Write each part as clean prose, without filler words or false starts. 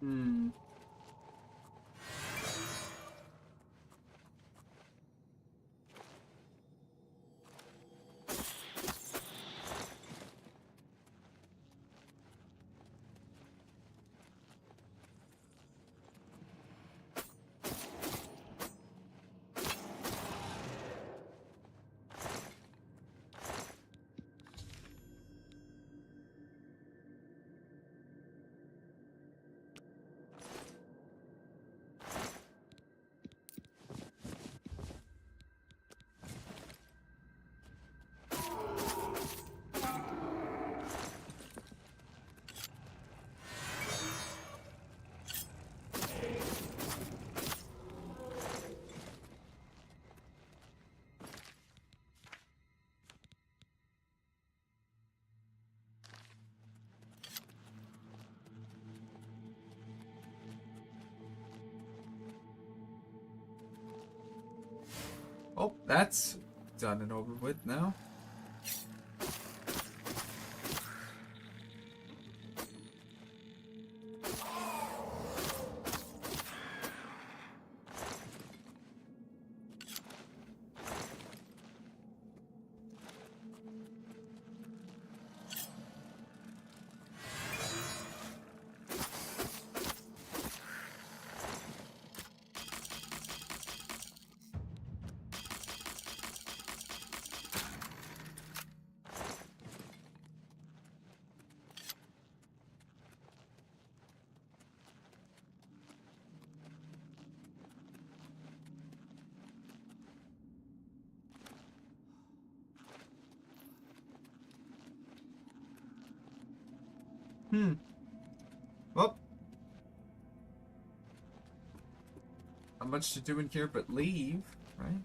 Hmm. Oh, that's done and over with now. Well, not much to do in here but leave, right?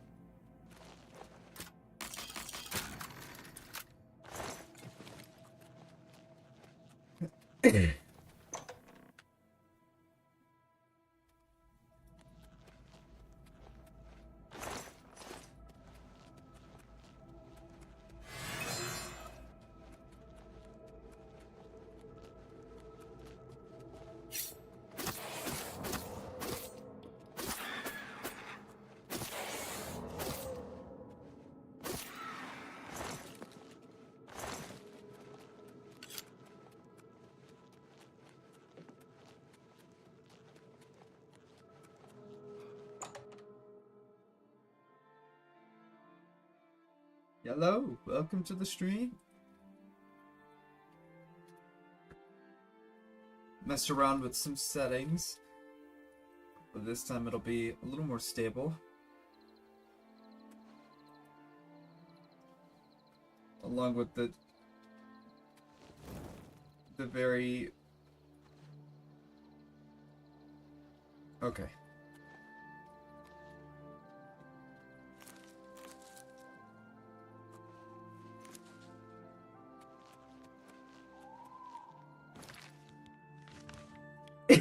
Hello, welcome to the stream. Messed around with some settings, but this time it'll be a little more stable. Along with the very... Okay.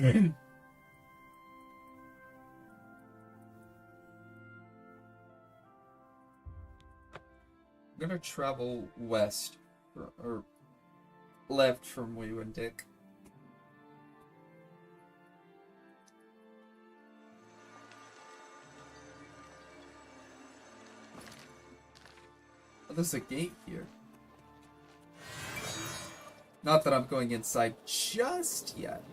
I'm gonna travel west, or left from where you and Dick. Oh, there's a gate here. Not that I'm going inside just yet.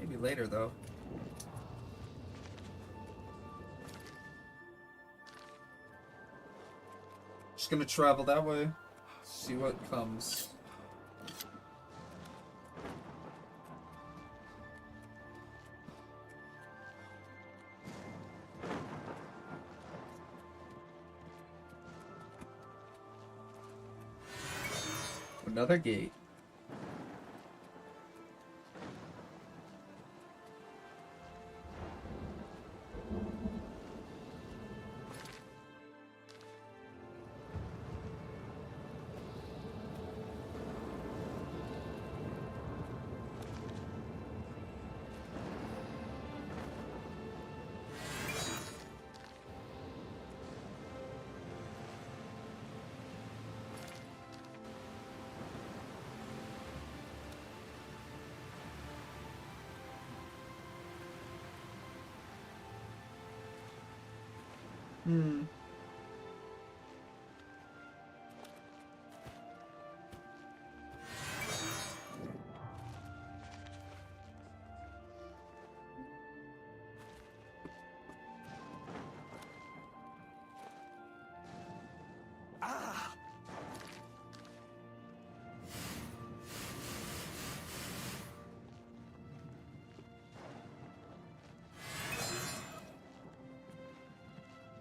Maybe later, though. Just gonna travel that way. See what comes. Another gate.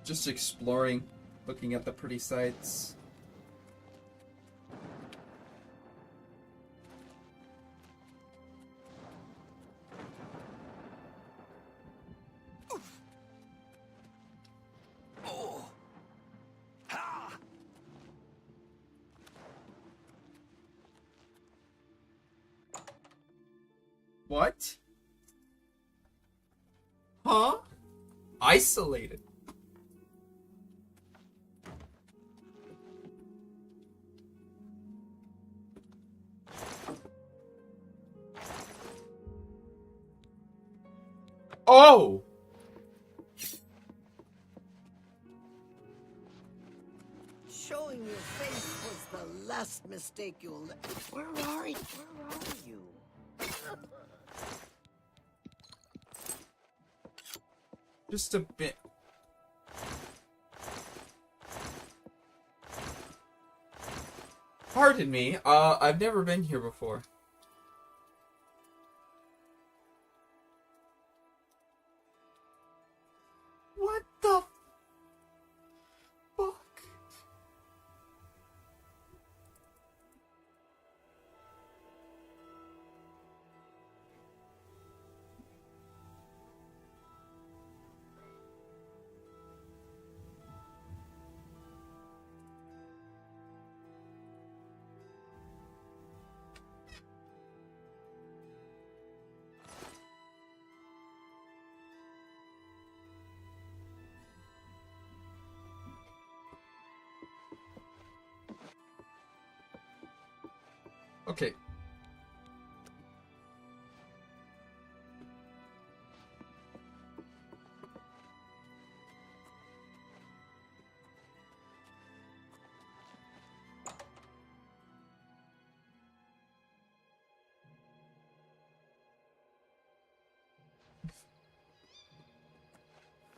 Just exploring, looking at the pretty sights. What? Huh? Isolated. Oh! Showing your face was the last mistake you'll... Where are you? Where are you? Just a bit. Pardon me, I've never been here before. What the fuck? Okay.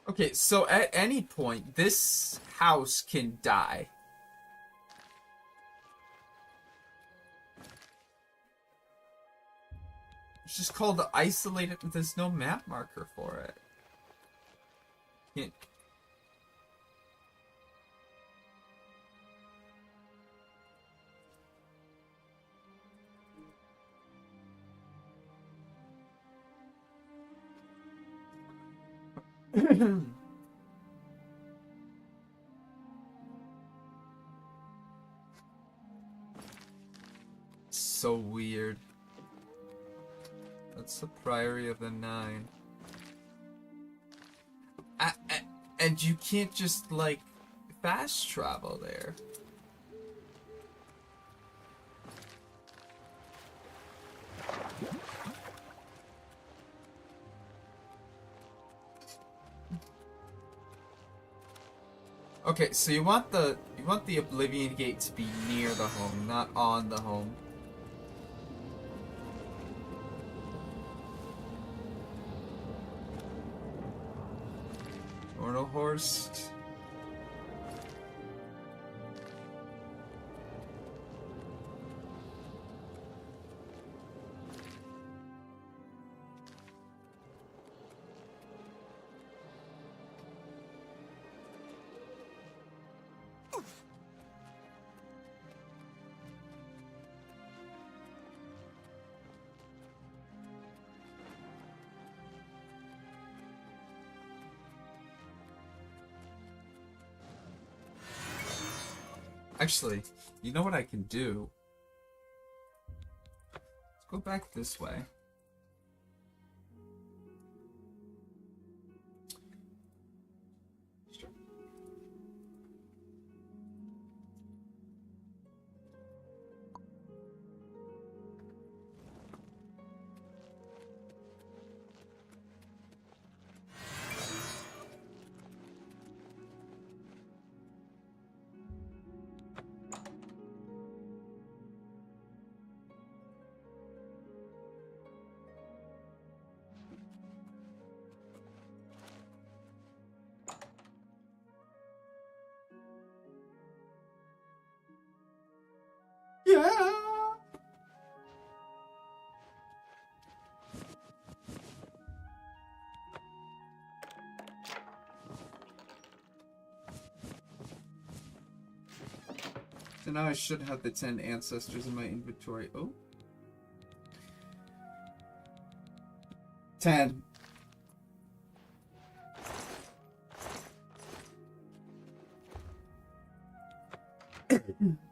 Okay, so at any point, this house can die. It's just called isolated. There's no map marker for it. Can't. So weird. That's the Priory of the Nine. And you can't just, like, fast travel there. Okay, so you want the Oblivion Gate to be near the home, not on the home. Or no horse. Actually, you know what I can do? Let's go back this way. Sure. Yeah. So now I should have the 10 ancestors in my inventory. Oh. 10.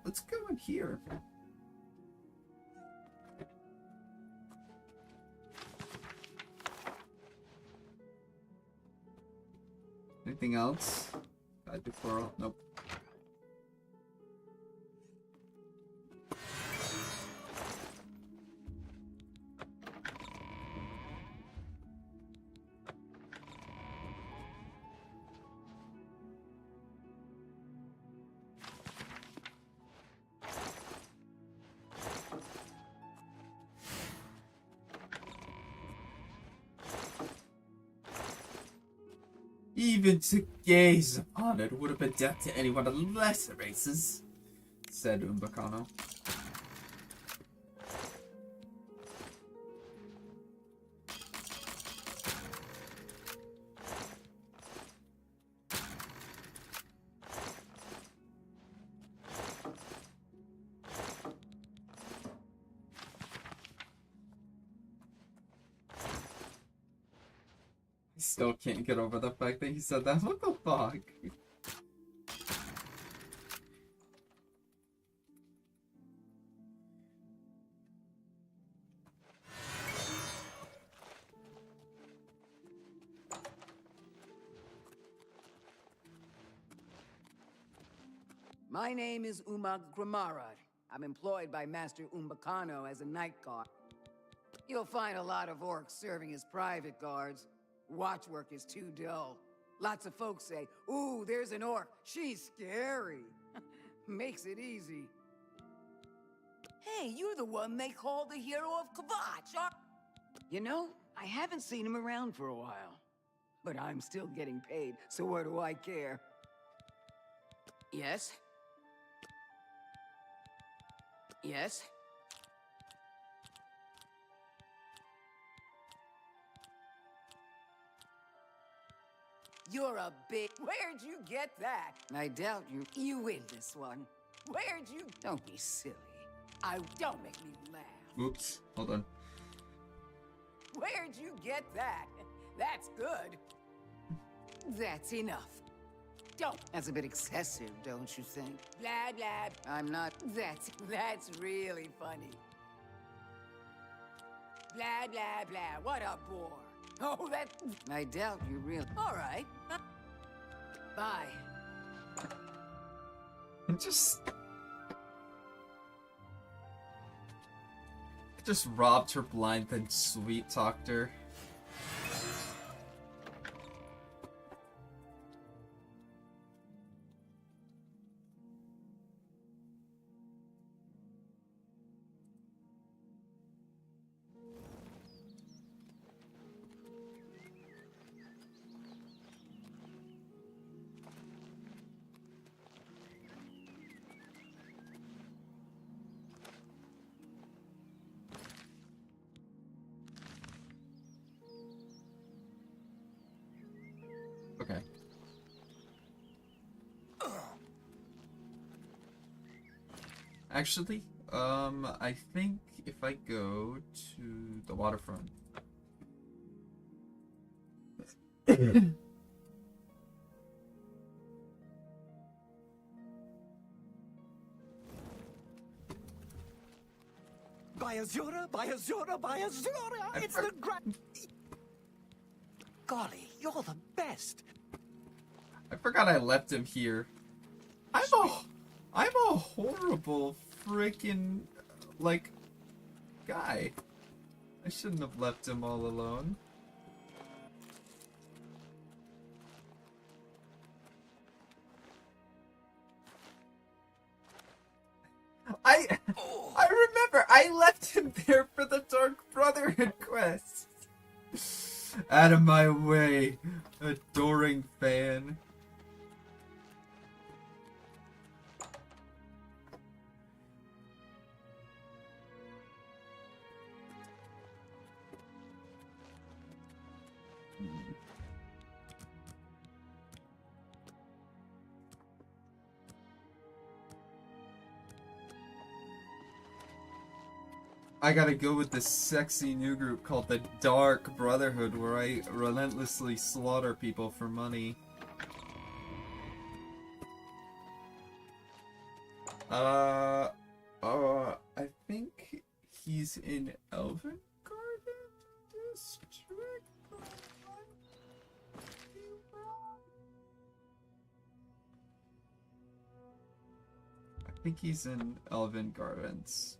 Let's go in here. Anything else? Guide to Coral? Nope. Even to gaze upon it would have been death to anyone of lesser races, said Umbacano. Still can't get over the fact that he said that. What the fuck? My name is Umag Gramarad. I'm employed by Master Umbacano as a night guard. You'll find a lot of orcs serving as private guards. Watchwork is too dull. Lots of folks say, "Ooh, there's an orc. She's scary." Makes it easy. Hey, you're the one they call the hero of Kvatch. You know, I haven't seen him around for a while. But I'm still getting paid, so what do I care? Yes? Yes? You're a big... Where'd you get that? I doubt you. You win this one. Where'd you... Don't be silly. Don't make me laugh. Oops. Hold on. Where'd you get that? That's good. That's enough. Don't. That's a bit excessive, don't you think? Blah, blah. I'm not... That's really funny. Blah, blah, blah. What a bore. Oh, that... I doubt you really... All right. Bye. Just robbed her blind, then sweet talked her. Okay. Actually, I think if I go to the waterfront. By Azura, by Azura, by Azura! It's the grand... Golly, you're the best! I forgot I left him here. I'm a horrible freaking, like, guy. I shouldn't have left him all alone. I remember I left him there for the Dark Brotherhood quest. Out of my way, adoring fan. I gotta go with this sexy new group called the Dark Brotherhood, where I relentlessly slaughter people for money. I think he's in Elven Garden District. I think he's in Elven Gardens.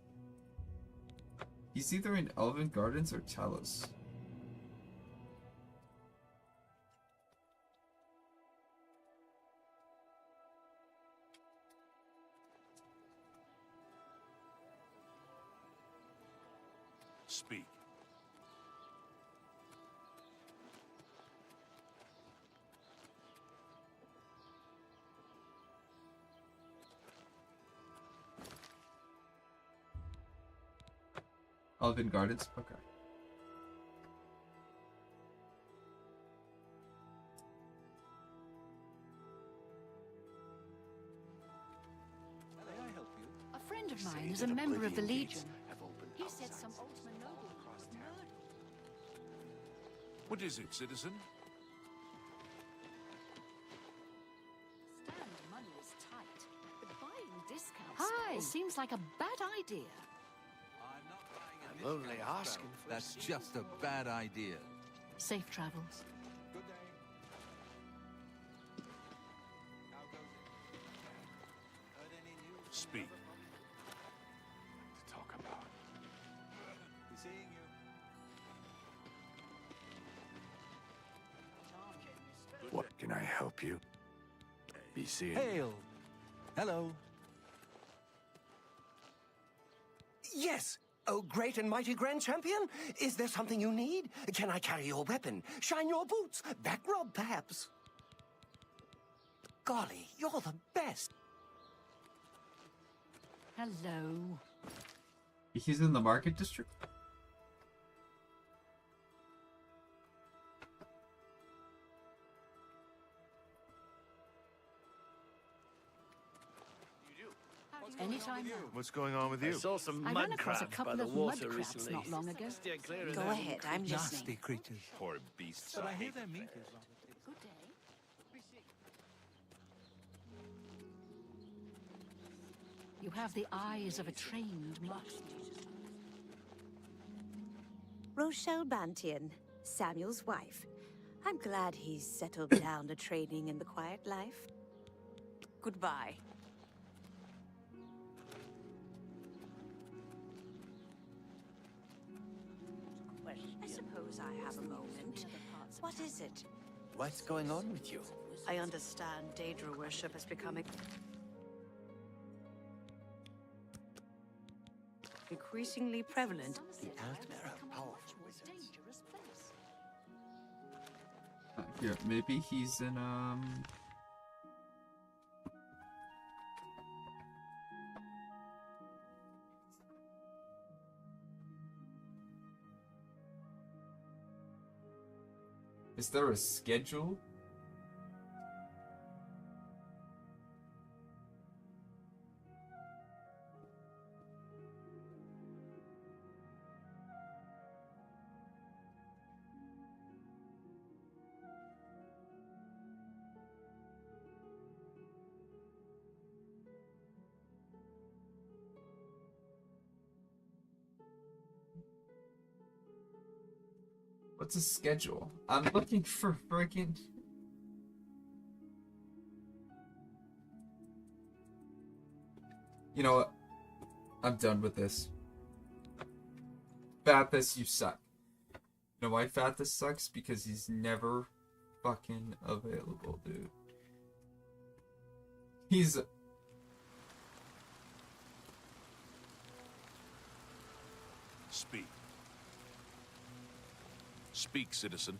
He's either in Elven Gardens or Talos. Speak. Elven Gardens? Okay. May I help you? A friend of mine is a member of the Legion. He said some Ultima noble was murdered. What is it, citizen? Stand money is tight, but buying discounts seems like a bad idea. I'm only asking for That's just a bad idea. Safe travels. Good day. How goes it? Heard any news? Speak. To talk about. Be seeing you. What can I help you? Be seeing. Hail. Hello. Yes! Oh, great and mighty Grand Champion! Is there something you need? Can I carry your weapon? Shine your boots? Back rub, perhaps? Golly, you're the best! Hello. He's in the market district? Anytime now. What's going on with you? I saw some I mud ran across a crabs by couple the of water mud crabs recently. not long ago. Steer clear of Go them. ahead, I'm Nasty listening. creatures. Poor beasts. But I I hear hate their them. meat is rather tasty. Good day. You have the eyes of a trained marksman. Rochelle Bantian, Samuel's wife. I'm glad he's settled down to training in the quiet life. Goodbye. I suppose I have a moment. What is it? What's going on with you? I understand Daedra worship is becoming increasingly prevalent. The Altmer are Become a powerful much more wizards. dangerous place. Here, maybe he's in, Is there a schedule? What's a schedule? I'm looking for freaking. You know what? I'm done with this. Fathus, you suck. You know why Fathus sucks? Because he's never fucking available, dude. He's. Speak. Speak, citizen.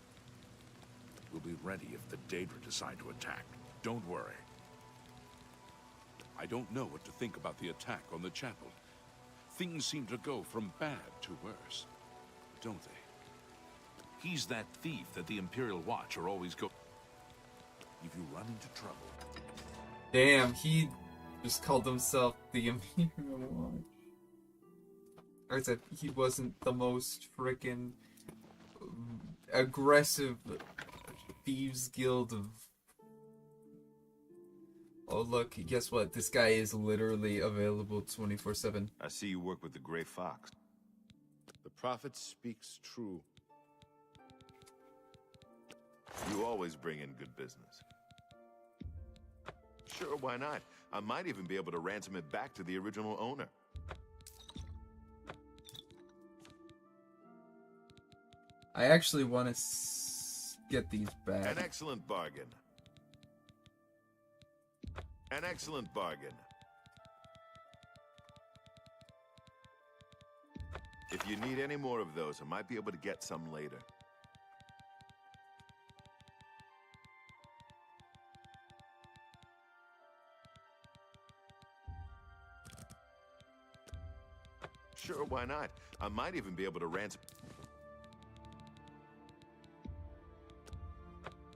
We'll be ready if the Daedra decide to attack. Don't worry. I don't know what to think about the attack on the chapel. Things seem to go from bad to worse, don't they? He's that thief that the Imperial Watch are always go. If you run into trouble. Damn, he just called himself the Imperial Watch. Or said he wasn't the most frickin' aggressive thieves guild of. Oh look, guess what? This guy is literally available 24/7. I see you work with the Grey Fox. The prophet speaks true. You always bring in good business. Sure, why not? I might even be able to ransom it back to the original owner. I actually want to get these back. An excellent bargain. An excellent bargain. If you need any more of those, I might be able to get some later. Sure, why not? I might even be able to ransom.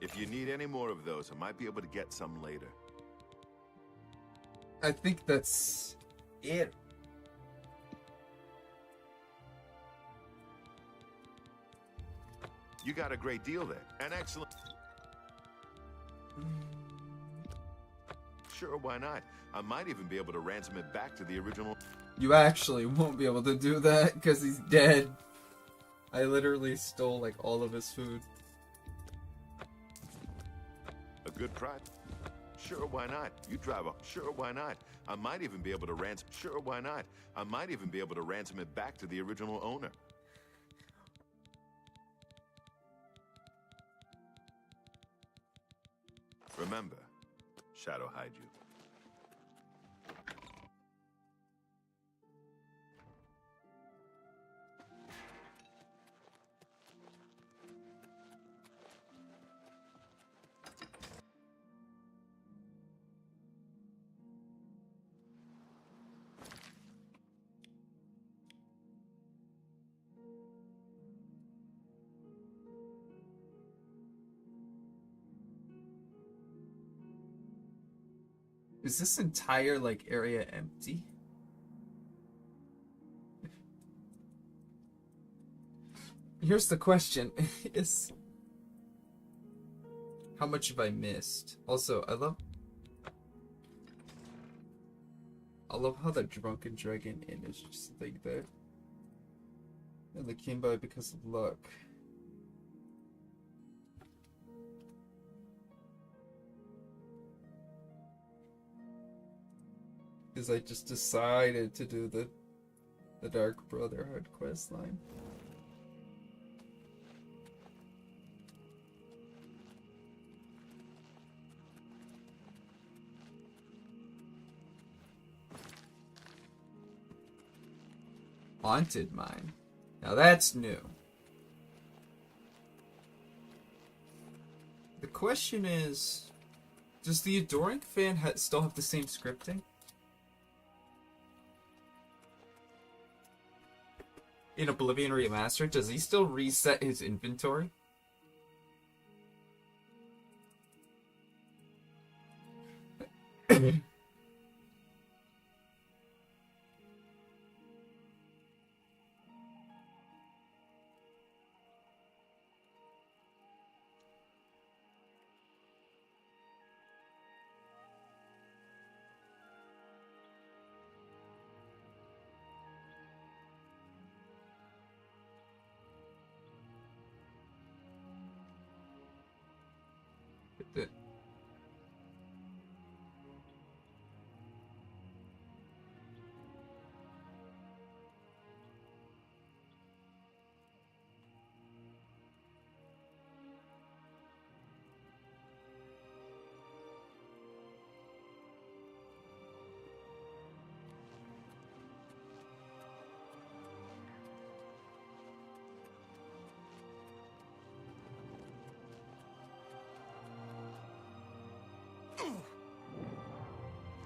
If you need any more of those, I might be able to get some later. I think that's it. You got a great deal there. An excellent... Sure, why not? I might even be able to ransom it back to the original... You actually won't be able to do that because he's dead. I literally stole like all of his food. A good price? Sure, why not? You drive a... Sure, why not? I might even be able to ransom... Sure, why not? I might even be able to ransom it back to the original owner. Remember, Shadow hide you. Is this entire, like, area empty? Here's the question, is... How much have I missed? Also, I love how the Drunken Dragon Inn is just like there. And they came by because of luck. Because I just decided to do the Dark Brotherhood questline. Haunted Mine. Now that's new. The question is, does the Adoring fan still have the same scripting? In Oblivion Remastered, does he still reset his inventory?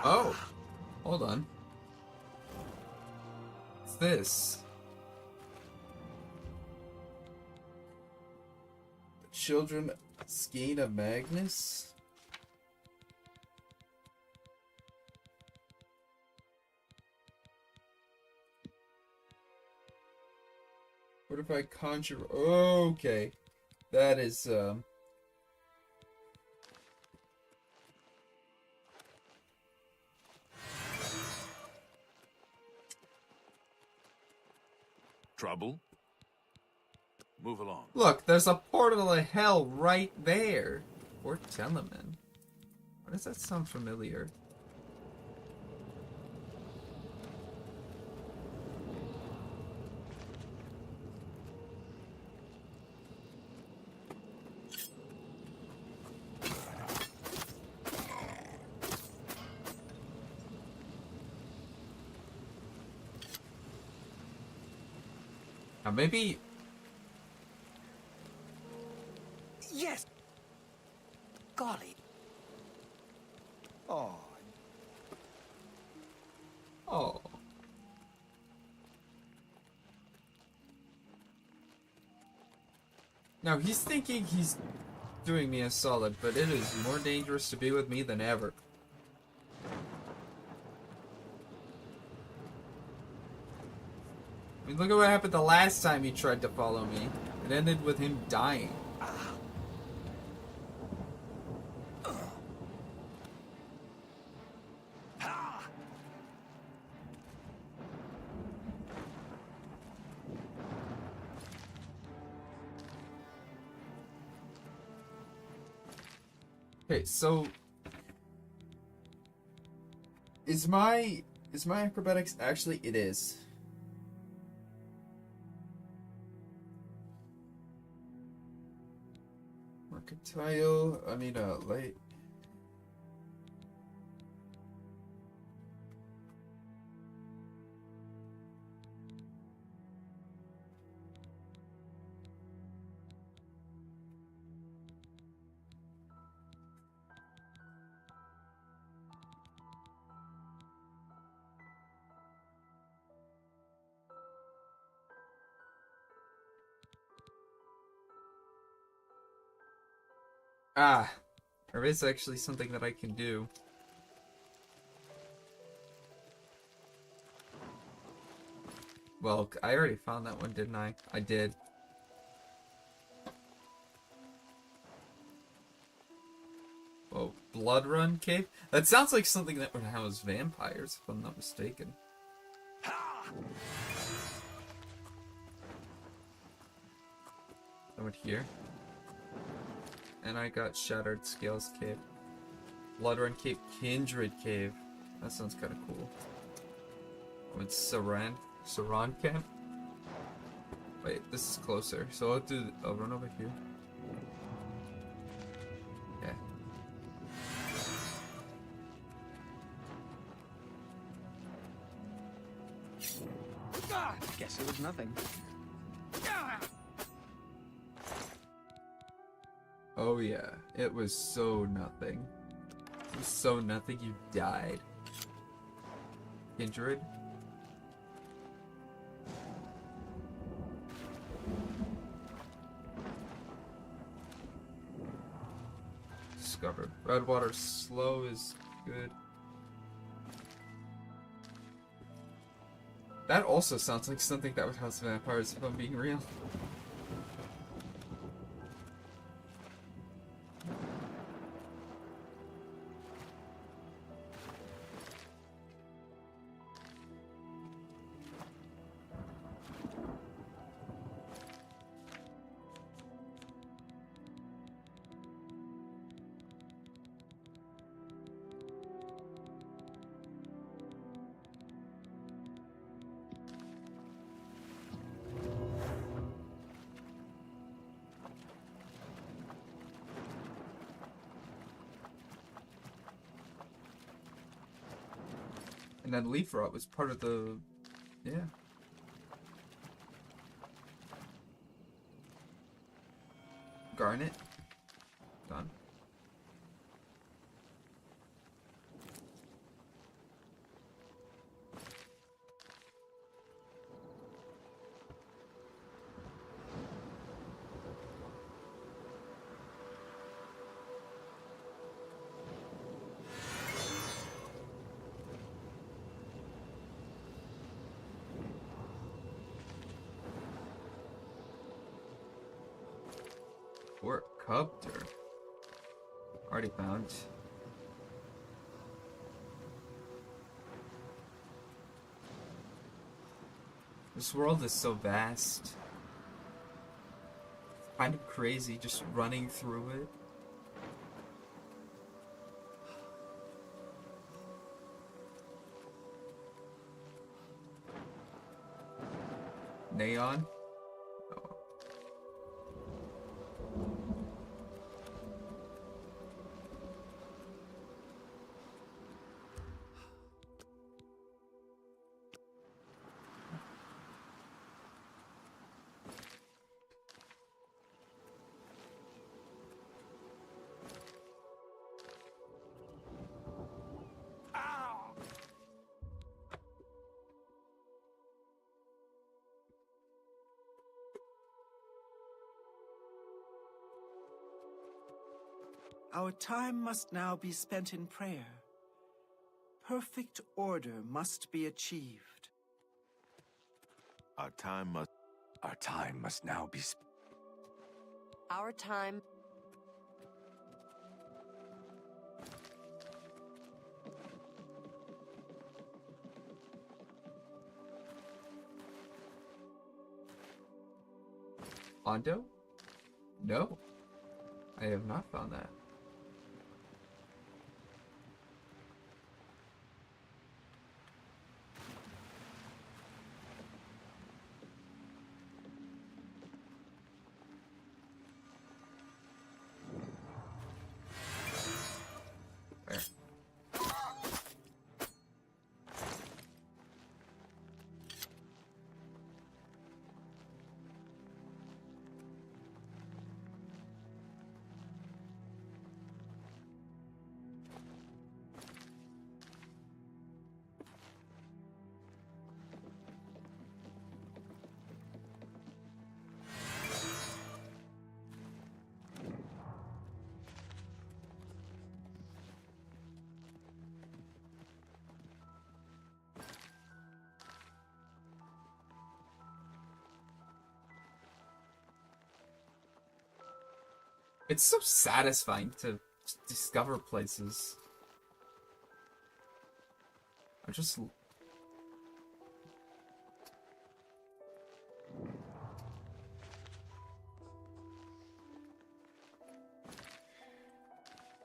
Oh, hold on. What's this? The Children Skein of Magnus? What if I conjure? Okay, that is Trouble? Move along. Look, there's a portal to hell right there. Or Telemann. Why does that sound familiar? Now maybe... Yes! Golly. Oh. Oh. Now he's thinking he's doing me a solid, but it is more dangerous to be with me than ever. I mean, look at what happened the last time he tried to follow me. It ended with him dying. Okay, so is my acrobatics actually? It is. Mercantile, I mean, light. Ah, there is actually something that I can do. Well, I already found that one, didn't I? I did. Oh, Blood Run Cave? That sounds like something that would house vampires, if I'm not mistaken. I went here. And I got Shattered Scales Cave. Blood Run Cave, Kindred Cave. That sounds kind of cool. I went Saran Camp? Wait, this is closer. So I'll run over here. Okay. Guess it was nothing. Oh yeah, it was so nothing. It was so nothing, you died. Kindred? Discovered. Redwater Slow is good. That also sounds like something that would house vampires, if I'm being real. And then leaf rot was part of the... yeah. Garnet. Done. Fort Cupter. Already found. This world is so vast. Kind of crazy just running through it. Neon? Oh. Our time must now be spent in prayer. Perfect order must be achieved. Our time must now be Our time. Ondo? No. I have not found that. Where? It's so satisfying to discover places. I just...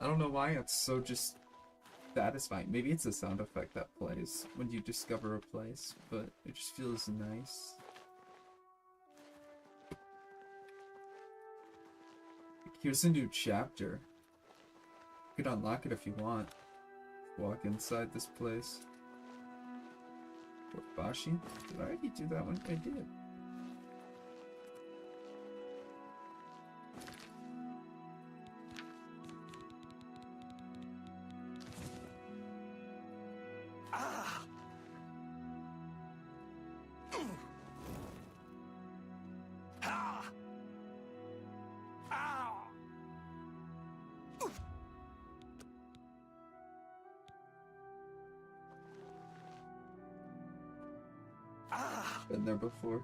I don't know why it's so just satisfying. Maybe it's a sound effect that plays when you discover a place, but it just feels nice. Here's a new chapter. You can unlock it if you want. Walk inside this place. Fort Bashi? Did I already do that one? I did. Been there before.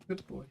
Good boy.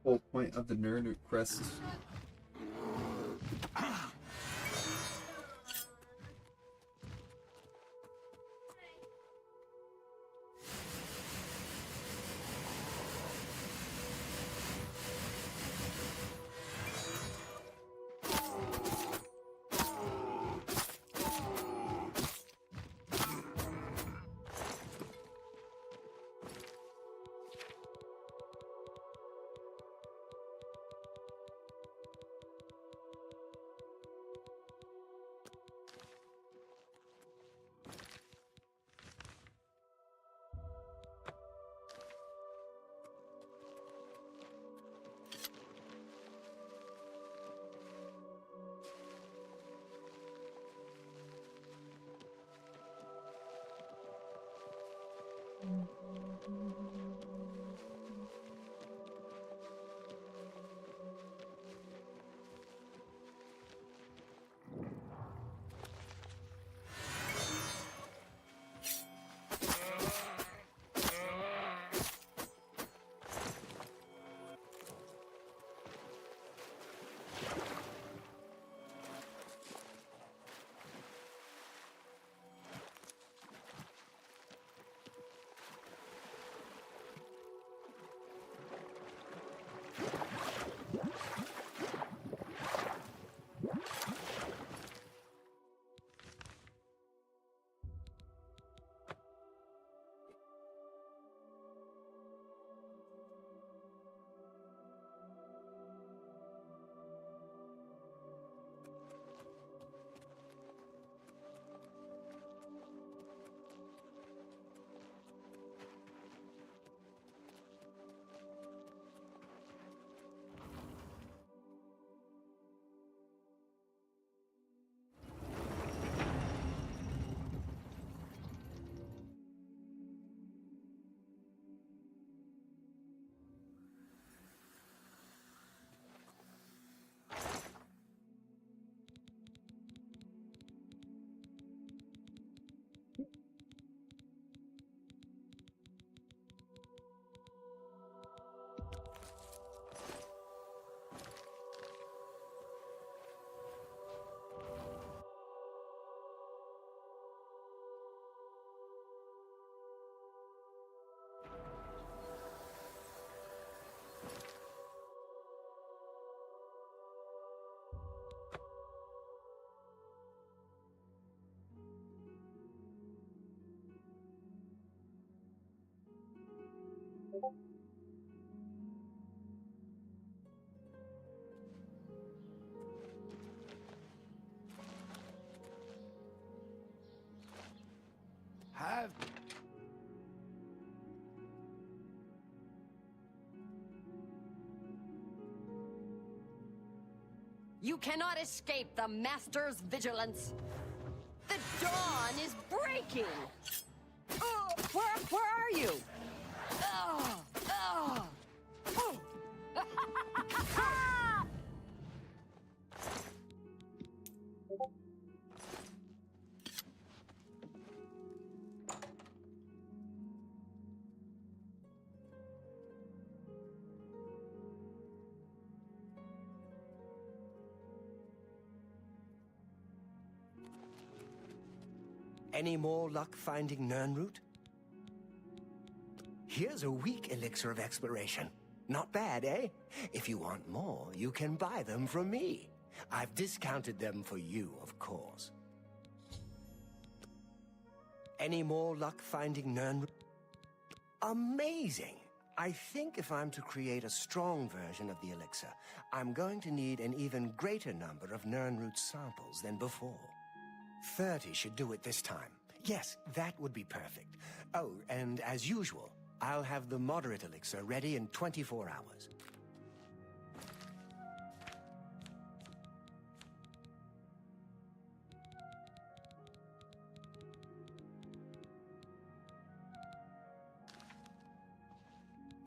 Whole point of the Nurnu crest. Have... You cannot escape the Master's vigilance. The dawn is breaking! Where are you? Any more luck finding Nirnroot? Here's a weak elixir of exploration. Not bad, eh? If you want more, you can buy them from me. I've discounted them for you, of course. Any more luck finding Nirnroot? Amazing! I think if I'm to create a strong version of the elixir, I'm going to need an even greater number of Nirnroot samples than before. 30 should do it this time. Yes, that would be perfect. Oh, and as usual, I'll have the moderate elixir ready in 24 hours.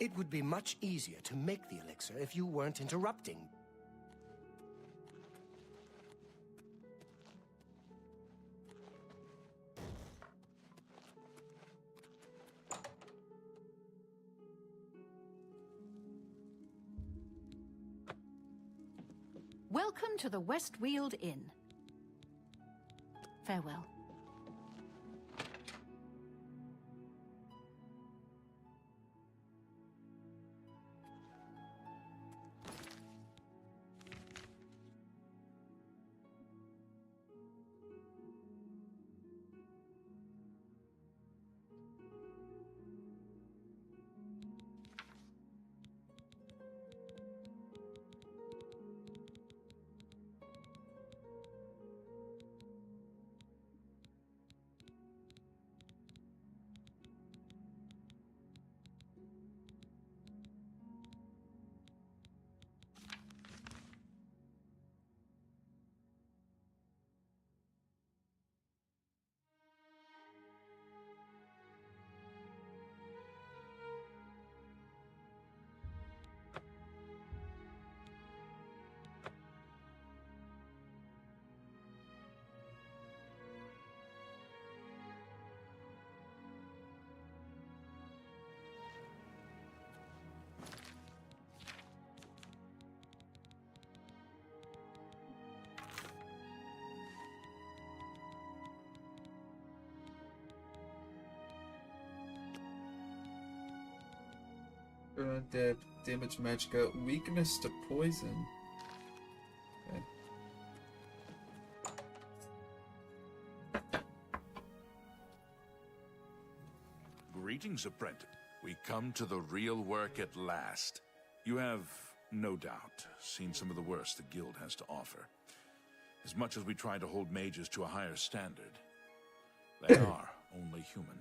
It would be much easier to make the elixir if you weren't interrupting. Welcome to the Westweald Inn. Farewell. Damage magic, weakness to poison. Okay. Greetings, apprentice. We come to the real work at last. You have, no doubt, seen some of the worst the guild has to offer. As much as we try to hold mages to a higher standard, they are only human.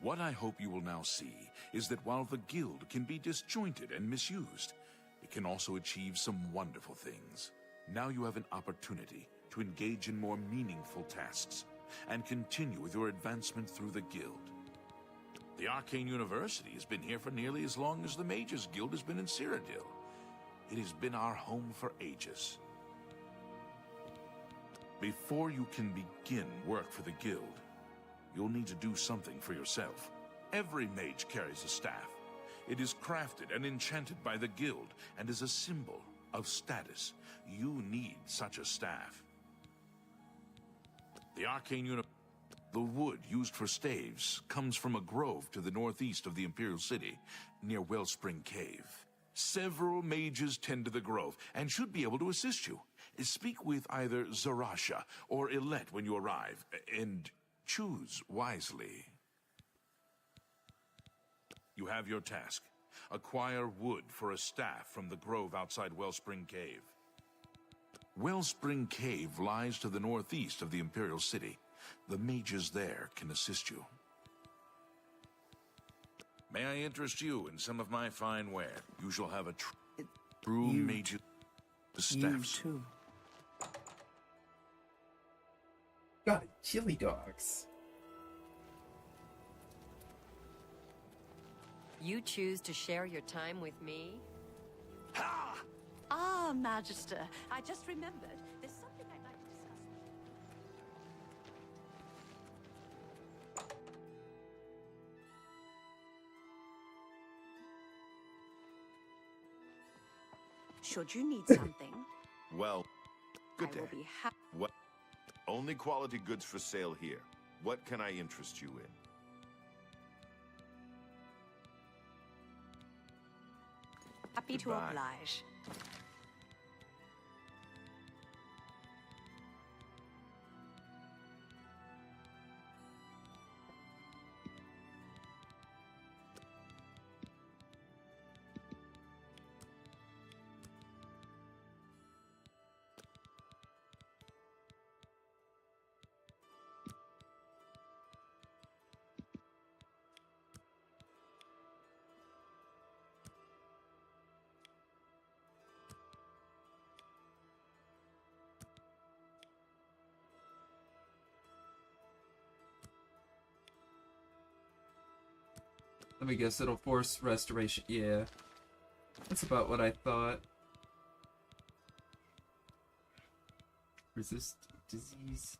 What I hope you will now see is that while the guild can be disjointed and misused, it can also achieve some wonderful things. Now you have an opportunity to engage in more meaningful tasks and continue with your advancement through the guild. The Arcane University has been here for nearly as long as the Mages Guild has been in Cyrodiil. It has been our home for ages. Before you can begin work for the guild, you'll need to do something for yourself. Every mage carries a staff. It is crafted and enchanted by the guild and is a symbol of status. You need such a staff. The Arcane University, the wood used for staves, comes from a grove to the northeast of the Imperial City, near Wellspring Cave. Several mages tend to the grove and should be able to assist you. Speak with either Zarasha or Ilette when you arrive, and choose wisely. You have your task. Acquire wood for a staff from the grove outside Wellspring Cave. Wellspring Cave lies to the northeast of the Imperial City. The mages there can assist you. May I interest you in some of my fine ware? You shall have a true mage's staffs. You too. Got it. Chili dogs. You choose to share your time with me? Ah, Magister, I just remembered. There's something I'd like to discuss with you. Should you need something, Well, good I day. will be happy. What? Only quality goods for sale here. What can I interest you in? Happy to Goodbye. oblige. Let me guess, it'll force restoration. Yeah. That's about what I thought. Resist disease.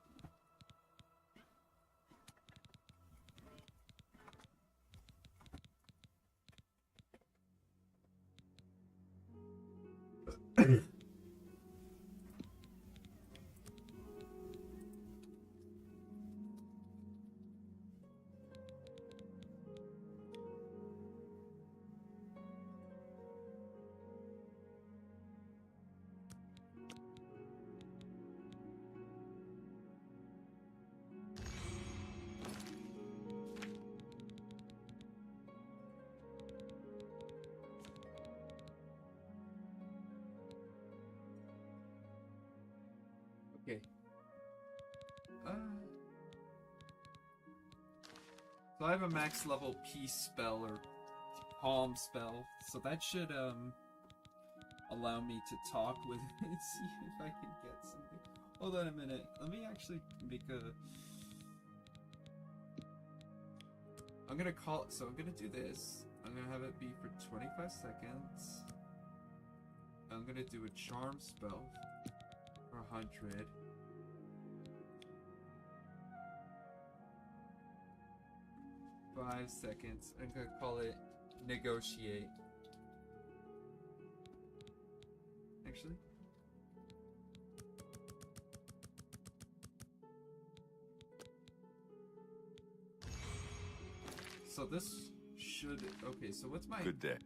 Okay. So I have a max level peace spell or calm spell, so that should allow me to talk with it and see if I can get something. Hold on a minute. Let me actually make a. I'm gonna call it. So I'm gonna do this. I'm gonna have it be for 25 seconds. I'm gonna do a charm spell for 100. Five seconds. I'm gonna call it negotiate. Actually. So this should. Okay, so what's my. Good day.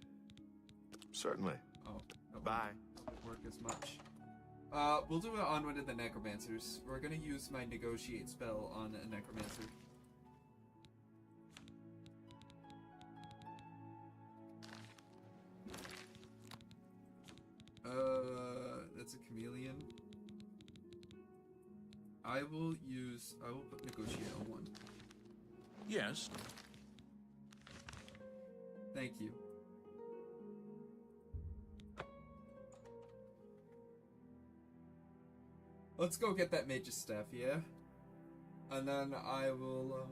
Certainly. Oh. Bye. Won't work as much. We'll do it on one of the necromancers. We're gonna use my negotiate spell on a necromancer. That's a chameleon. I will put negotiate on one. Yes. Thank you. Let's go get that mage's staff, yeah? And then I will,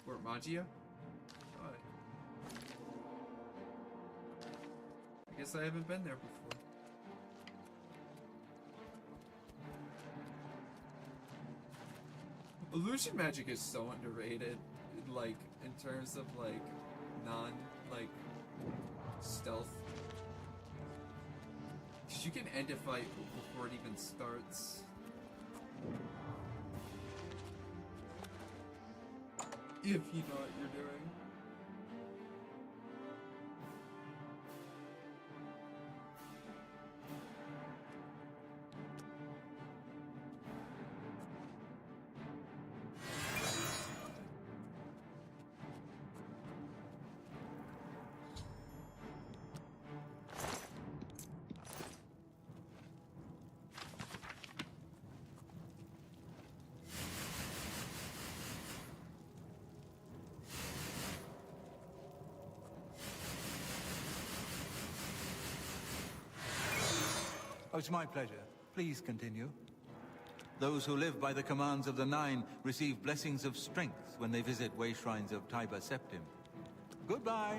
Fort Magia? Alright. I guess I haven't been there before. Illusion magic is so underrated, like, in terms of, like, stealth. 'Cause you can end a fight before it even starts. If you know what you're doing. Oh, it's my pleasure. Please continue. Those who live by the commands of the Nine receive blessings of strength when they visit way shrines of Tiber Septim. Goodbye.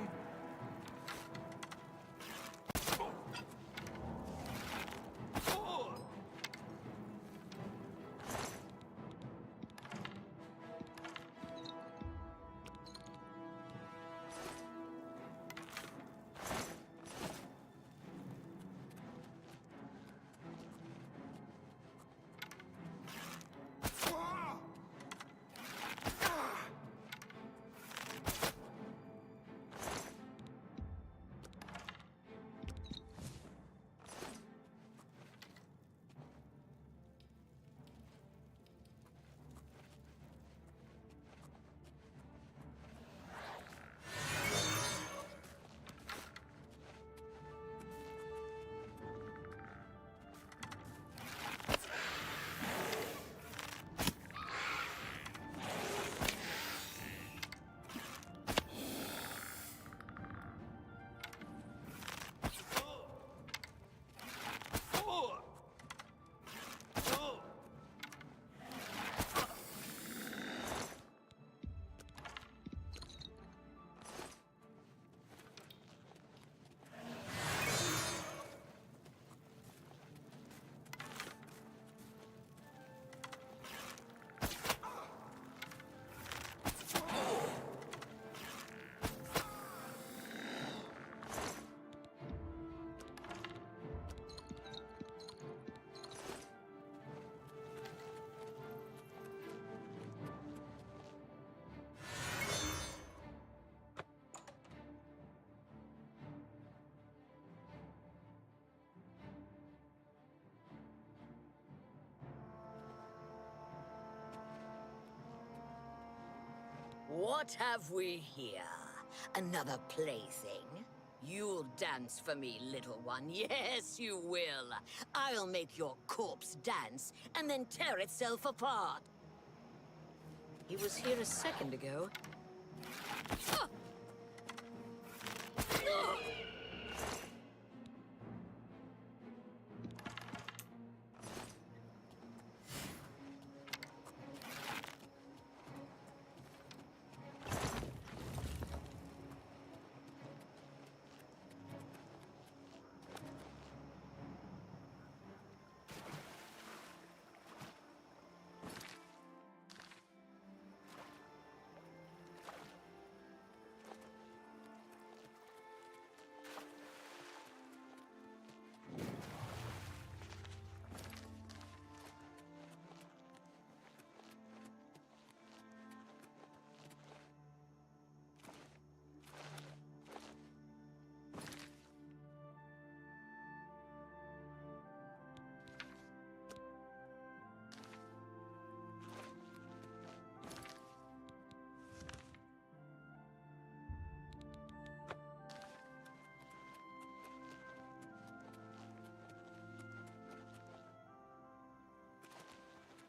What have we here? Another plaything? You'll dance for me, little one. Yes, you will. I'll make your corpse dance and then tear itself apart. He was here a second ago. Ah! Ah!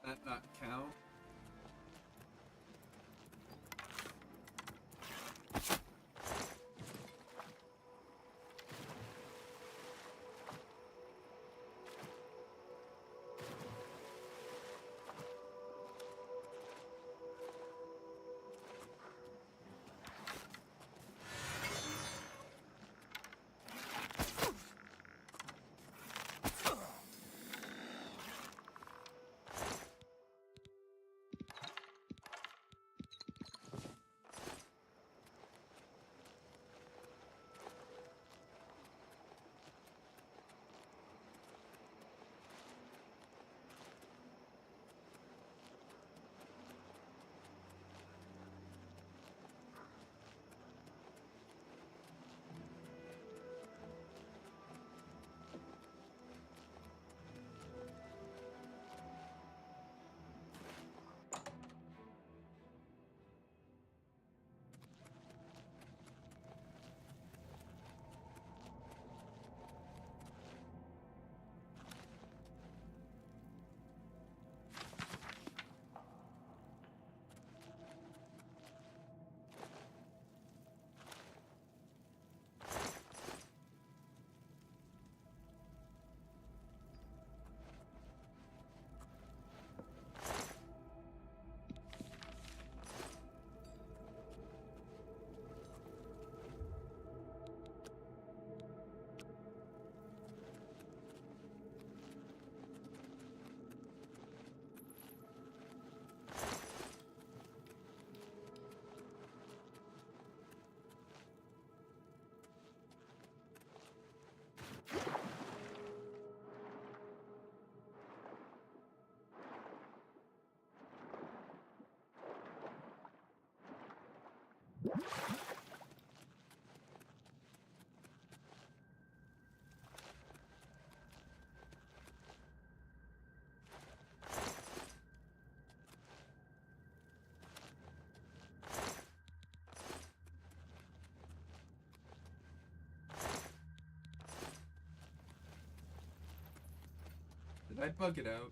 That not count? I'd bug it out.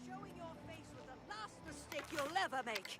Showing your face was the last mistake you'll ever make.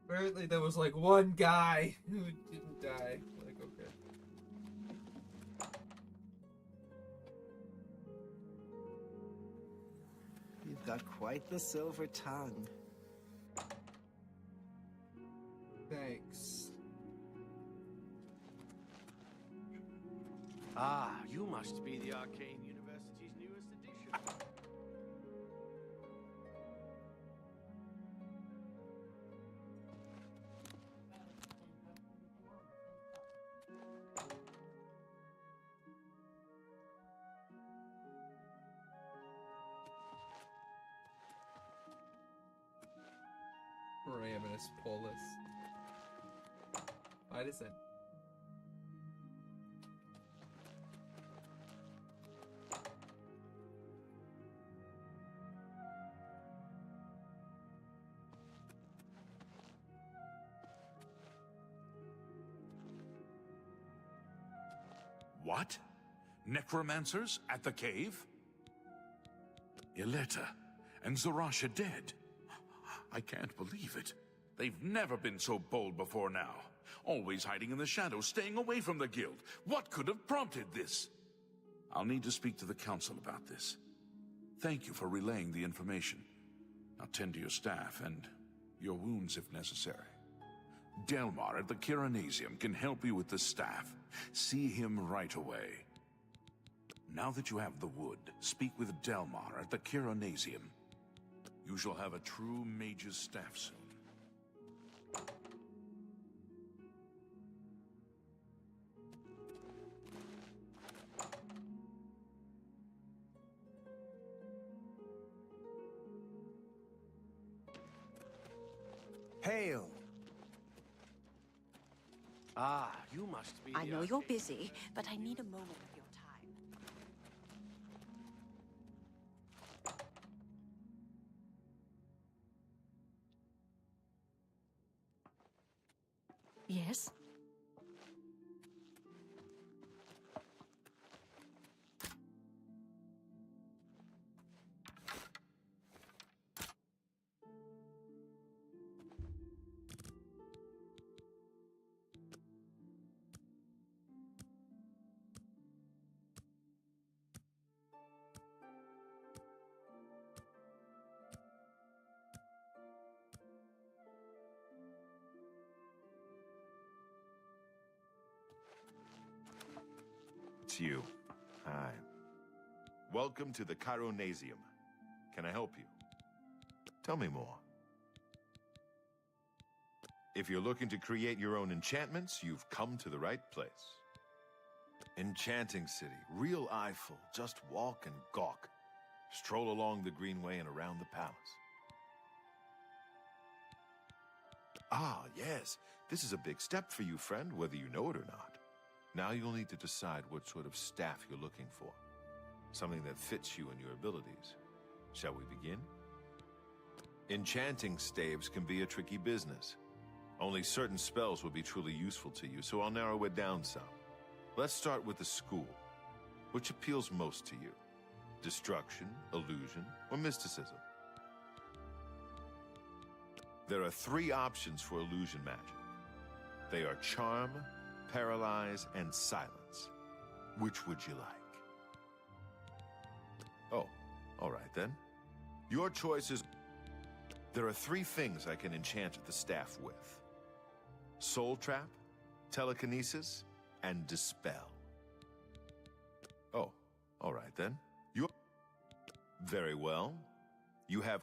Apparently there was like one guy who didn't die. Like, okay. You've got quite the silver tongue. Thanks. Ah, you must be the Arcane University's newest addition. Raminus Polus. What is it? What? Necromancers at the cave? Ileta and Zarasha dead. I can't believe it. They've never been so bold before now. Always hiding in the shadows, staying away from the guild. What could have prompted this? I'll need to speak to the council about this. Thank you for relaying the information. Now tend to your staff and your wounds if necessary. Delmar at the Kiranasium can help you with the staff. See him right away. Now that you have the wood, speak with Delmar at the Kiranasium. You shall have a true mage's staff soon. Hail! Ah, you must be the I know you're Arcane busy, but I need a moment of your time. Yes? It's you. Hi. Welcome to the Chironasium. Can I help you? Tell me more. If you're looking to create your own enchantments, you've come to the right place. Enchanting City, real eyeful. Just walk and gawk. Stroll along the Greenway and around the palace. Ah, yes. This is a big step for you, friend, whether you know it or not. Now you'll need to decide what sort of staff you're looking for. Something that fits you and your abilities. Shall we begin? Enchanting staves can be a tricky business. Only certain spells will be truly useful to you, so I'll narrow it down some. Let's start with the school. Which appeals most to you? Destruction, illusion, or mysticism? There are 3 options for illusion magic. They are charm, paralyze, and silence. Which would you like? Oh, all right then. Your choice is... There are 3 things I can enchant the staff with. Soul Trap, Telekinesis, and Dispel. Oh, all right then. You... Very well. You have...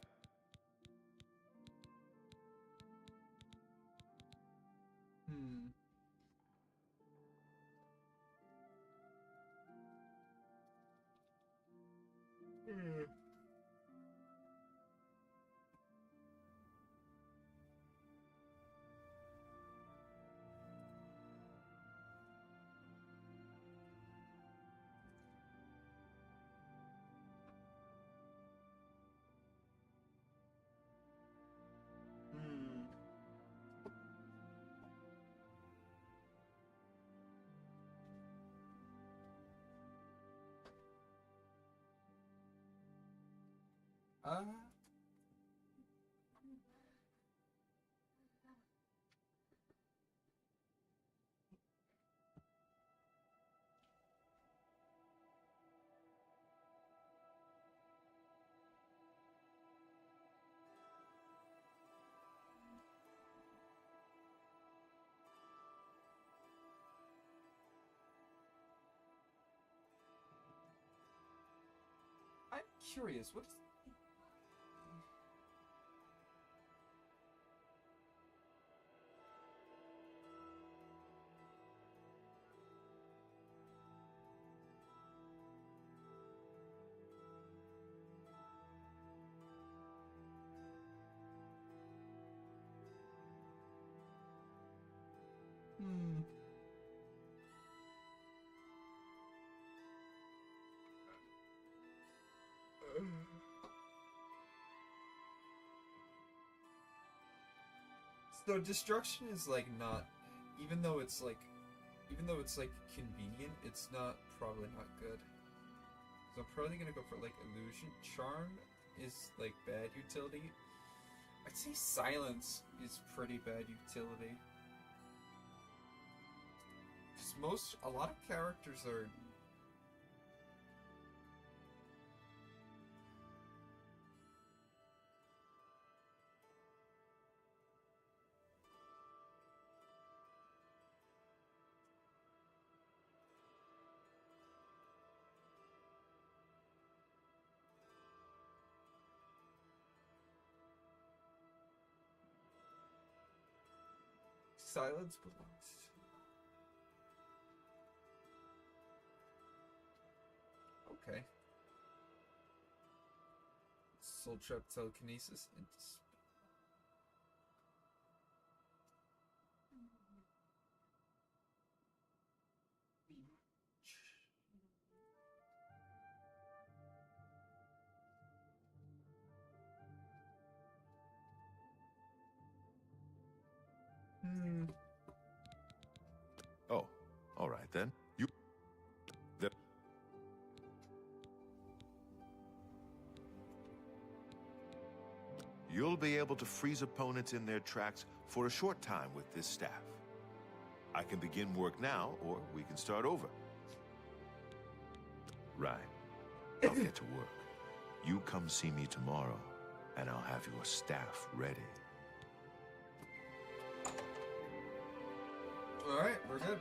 I'm curious, what is... So destruction is like not, even though it's like convenient, it's not probably not good. So I'm probably gonna go for like illusion. Charm is like bad utility. I'd say silence is pretty bad utility. Because a lot of characters are... Silence belongs to... Okay. Soul Trap, Telekinesis, and Oh, all right then. You... You'll be able to freeze opponents in their tracks for a short time with this staff. I can begin work now, or we can start over. Right. I'll get to work. You come see me tomorrow, and I'll have your staff ready. Alright, we're good.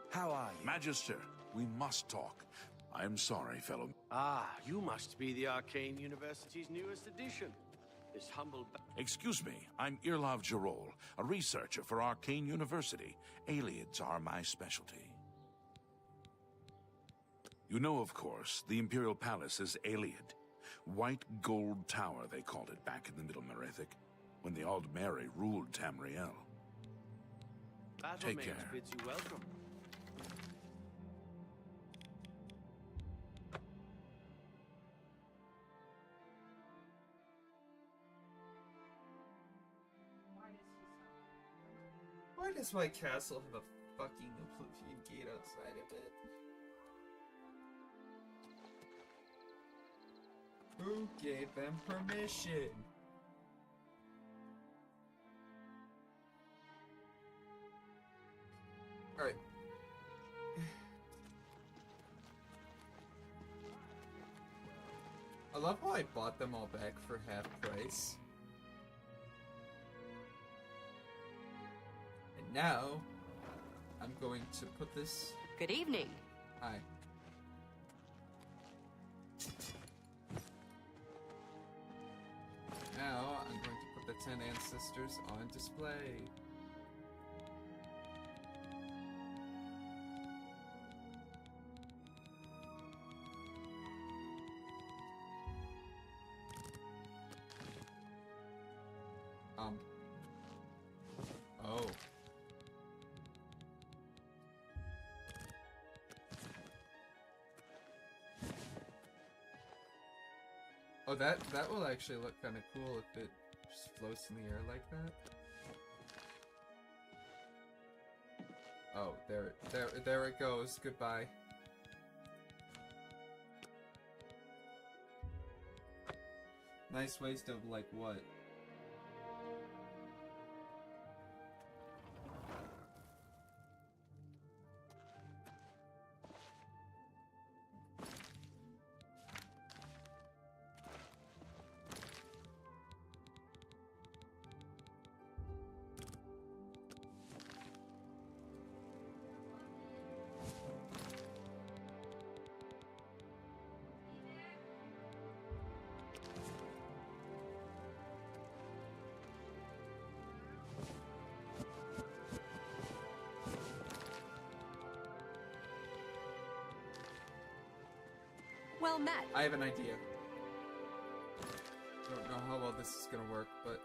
How are you? Magister, we must talk. I'm sorry, fellow. Ah, you must be the Arcane University's newest addition. This humble... Excuse me, I'm Irlav Jarol, a researcher for Arcane University. Aliens are my specialty. You know, of course, the Imperial Palace is Aliad. White Gold Tower, they called it back in the Middle Merethic, when the Aldmeri ruled Tamriel. Take care. Bids you welcome. Why does my castle have a fucking Oblivion gate outside of it? Who gave them permission? Alright. I love how I bought them all back for half price. now, I'm going to put this... Good evening. Hi. Now, I'm going to put the 10 ancestors on display. Oh. Oh, that will actually look kind of cool if it just floats in the air like that. Oh, there it goes. Goodbye. Nice waste of like what? Well met. I have an idea. Don't know how well this is gonna work, but...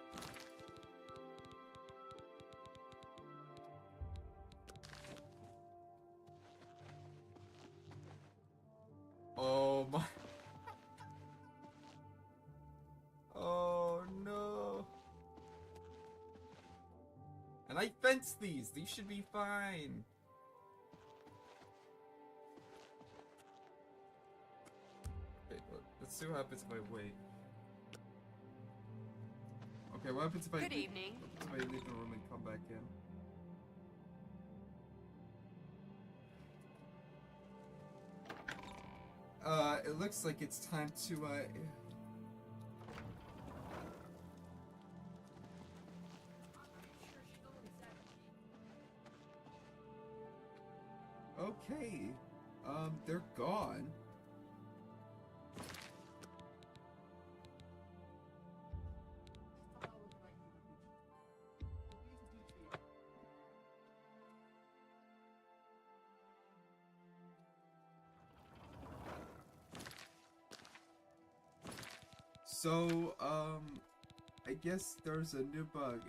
Oh my... Oh no... And I fenced these! These should be fine! Okay, let's see what happens if I wait. Okay, what happens if I... Good evening. If I leave the room and come back in? It looks like it's time to, Okay. They're gone. So, I guess there's a new bug.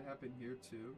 happen here too?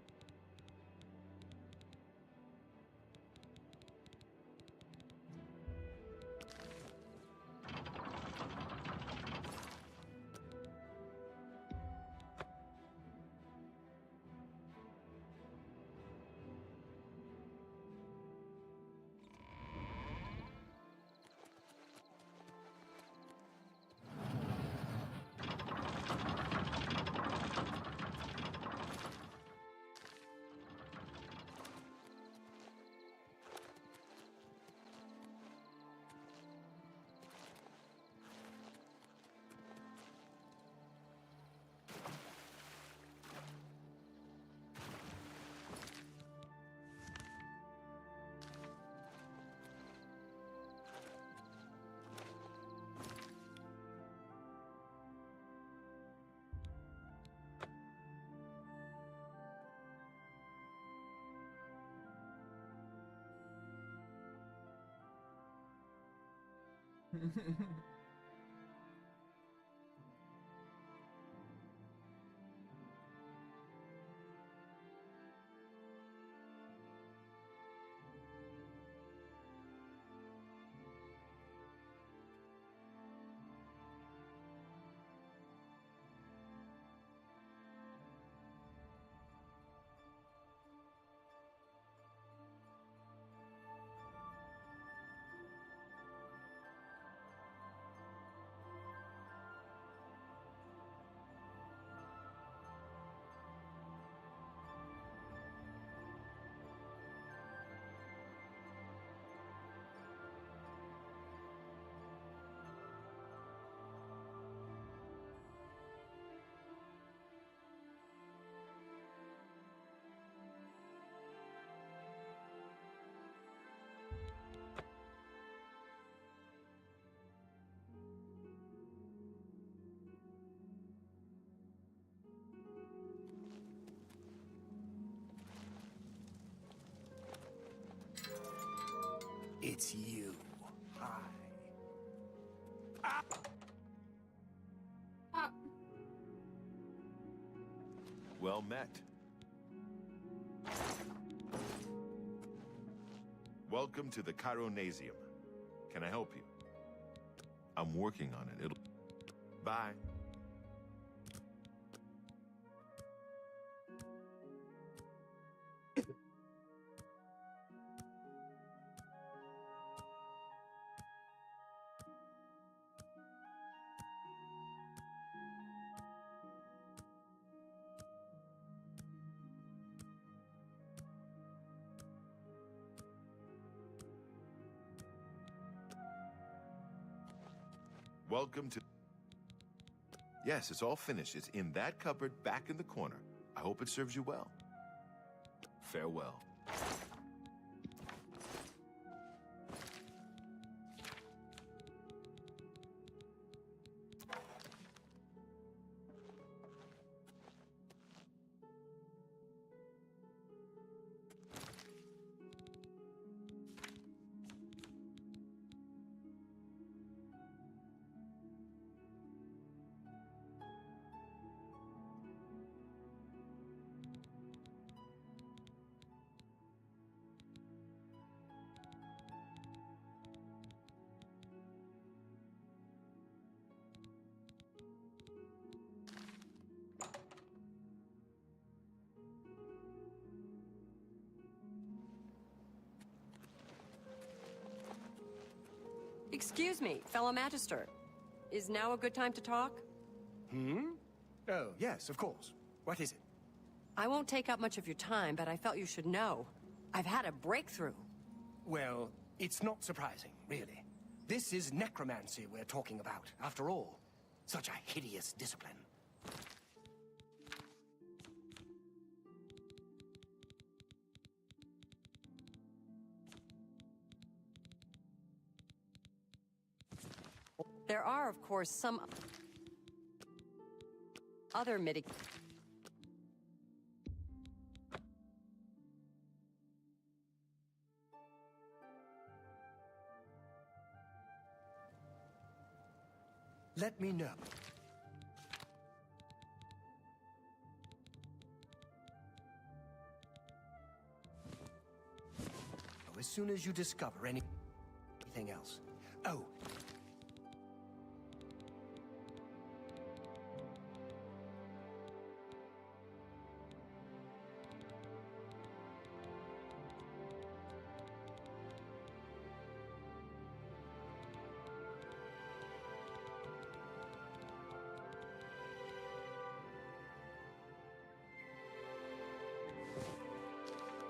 It's you. Hi. Well met. Welcome to the Chironasium. Can I help you? I'm working on it. It'll... Bye. Welcome to... Yes, it's all finished. It's in that cupboard back in the corner. I hope it serves you well. Farewell. Excuse me, fellow Magister. Is now a good time to talk? Oh, yes, of course. What is it? I won't take up much of your time, but I felt you should know. I've had a breakthrough. Well, it's not surprising, really. This is necromancy we're talking about, after all. Such a hideous discipline. There are, of course, some other Let me know. as soon as you discover anything else. Oh.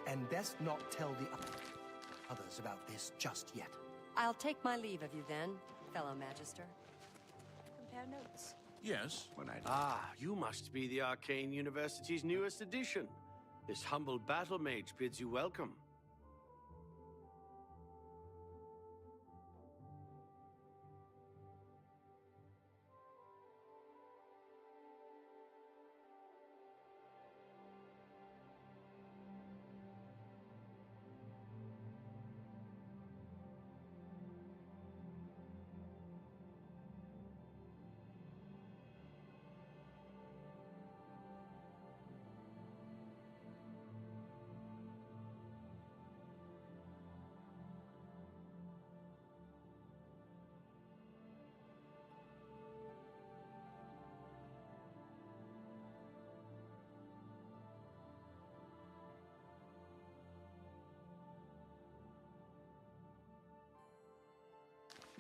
And best not tell the others about this just yet. I'll take my leave of you then, fellow Magister. Compare notes. Yes. Ah, you must be the Arcane University's newest addition. This humble battle mage bids you welcome.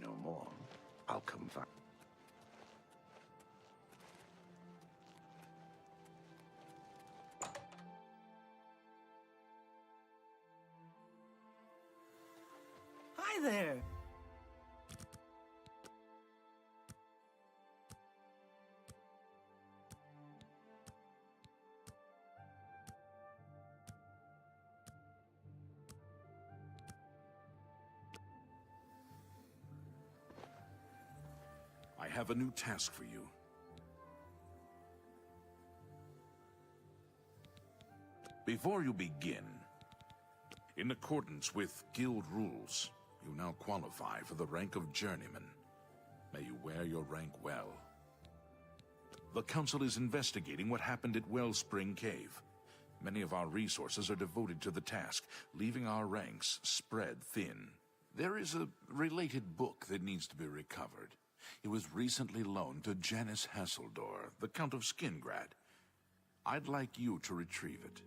No more. I'll come back. Hi there! I have a new task for you. Before you begin, in accordance with guild rules, you now qualify for the rank of journeyman. May you wear your rank well. The Council is investigating what happened at Wellspring Cave. Many of our resources are devoted to the task, leaving our ranks spread thin. There is a related book that needs to be recovered. It was recently loaned to Janice Hasseldor, the Count of Skingrad. I'd like you to retrieve it.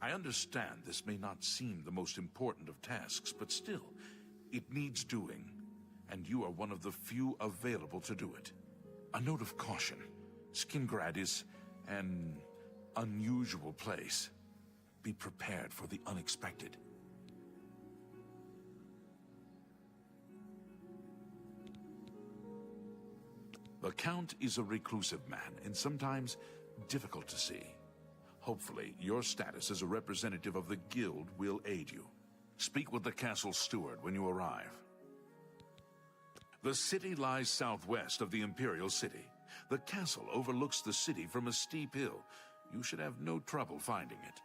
I understand this may not seem the most important of tasks, but still, it needs doing, and you are one of the few available to do it. A note of caution. Skingrad is an unusual place. Be prepared for the unexpected. The Count is a reclusive man, and sometimes difficult to see. Hopefully, your status as a representative of the Guild will aid you. Speak with the castle steward when you arrive. The city lies southwest of the Imperial City. The castle overlooks the city from a steep hill. You should have no trouble finding it.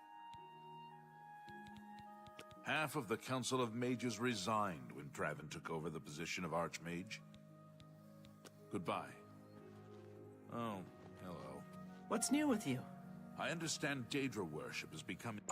Half of the Council of Mages resigned when Traven took over the position of Archmage. Goodbye. Oh, hello. What's new with you? I understand Daedra worship is becoming...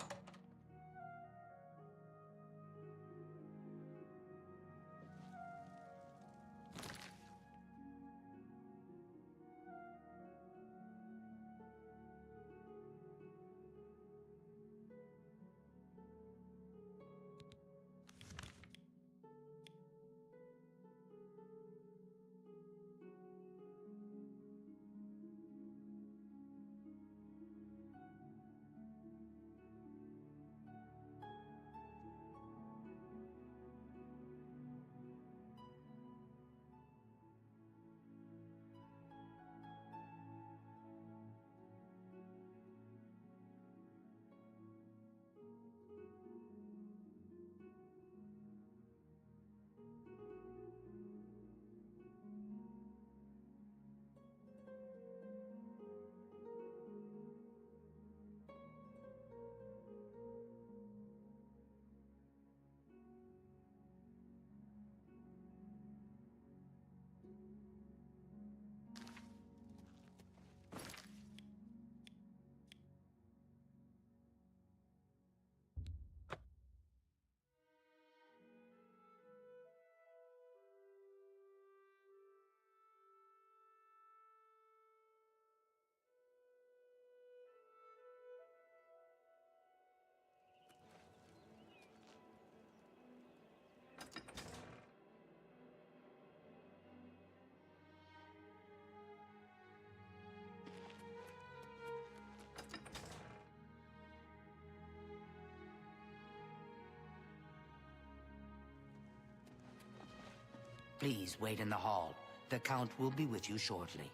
Please wait in the hall. The Count will be with you shortly.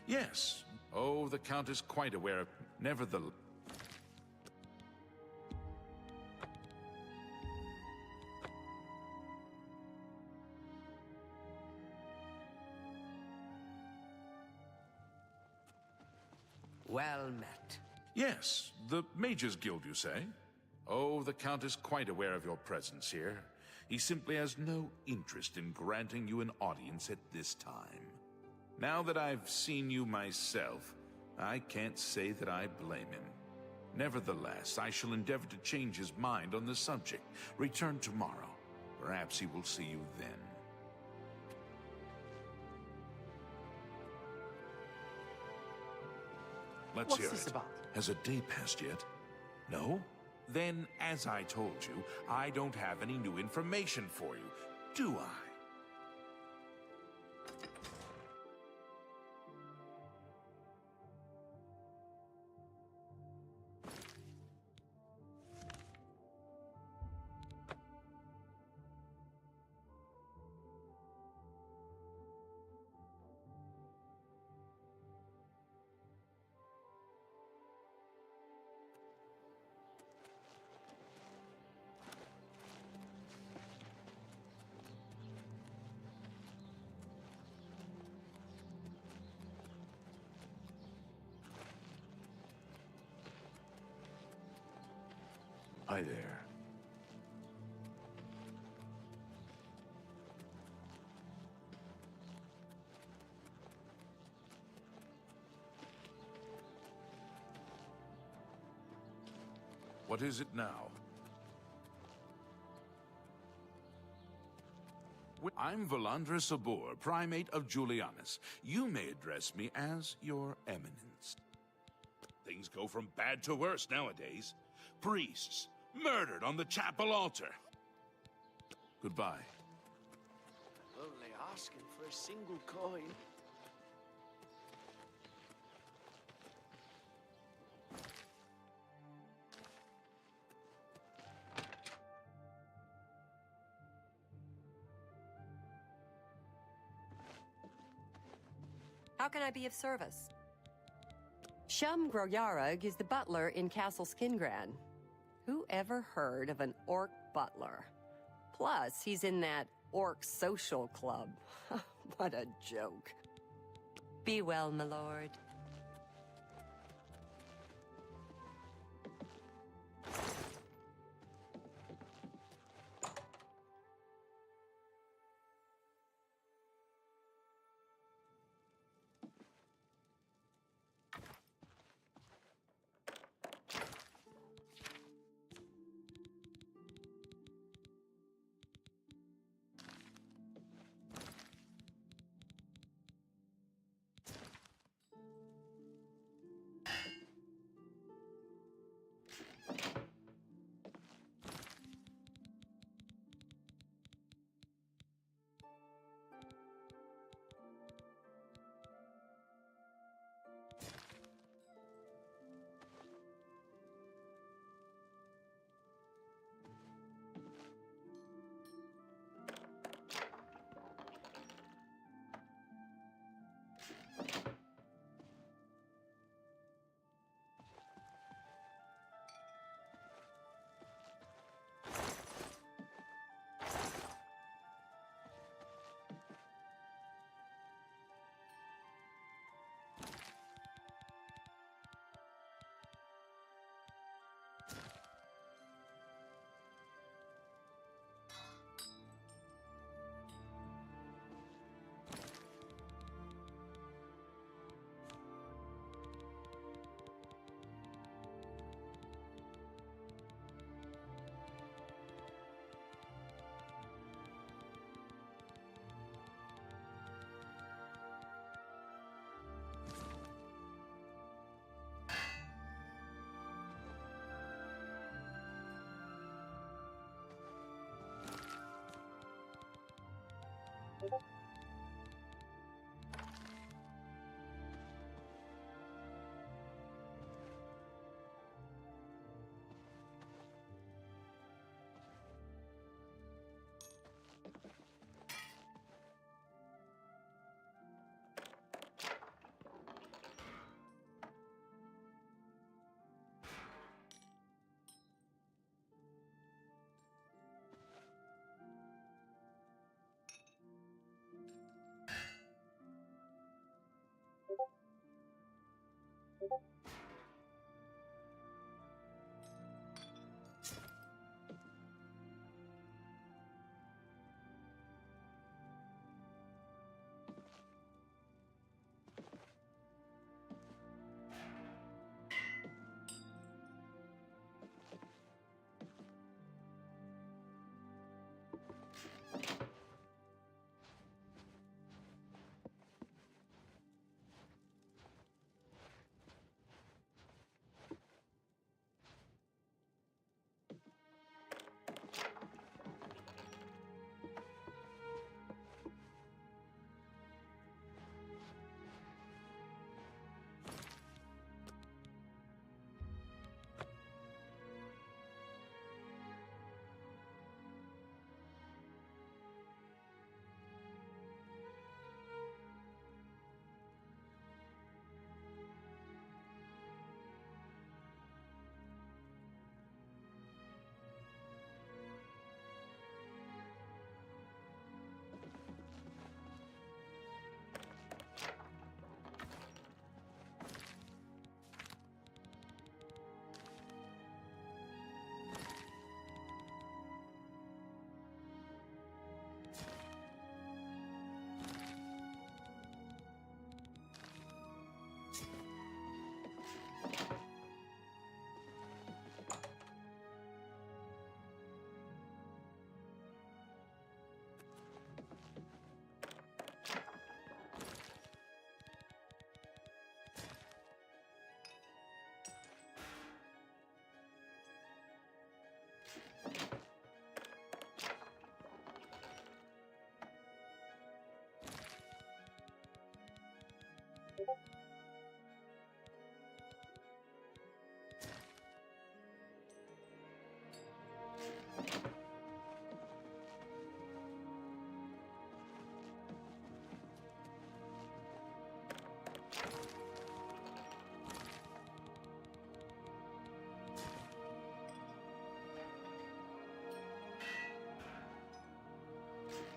Yes. Oh, the Count is quite aware of... Nevertheless... Well met. Yes, the Mages Guild, you say? Oh, the Count is quite aware of your presence here. He simply has no interest in granting you an audience at this time. Now that I've seen you myself, I can't say that I blame him. Nevertheless, I shall endeavor to change his mind on the subject. Return tomorrow. Perhaps he will see you then. Let's hear it. Has a day passed yet? No? Then, as I told you, I don't have any new information for you, do I? Hi there. What is it now? I'm Valandra Sabor, Primate of Julianus. You may address me as Your Eminence. Things go from bad to worse nowadays. Priests murdered on the chapel altar. Goodbye. Only asking for a single coin. How can I be of service? Shum Groyarug is the butler in Castle Skingran. Who ever heard of an orc butler? Plus, he's in that orc social club. What a joke. Be well, my lord.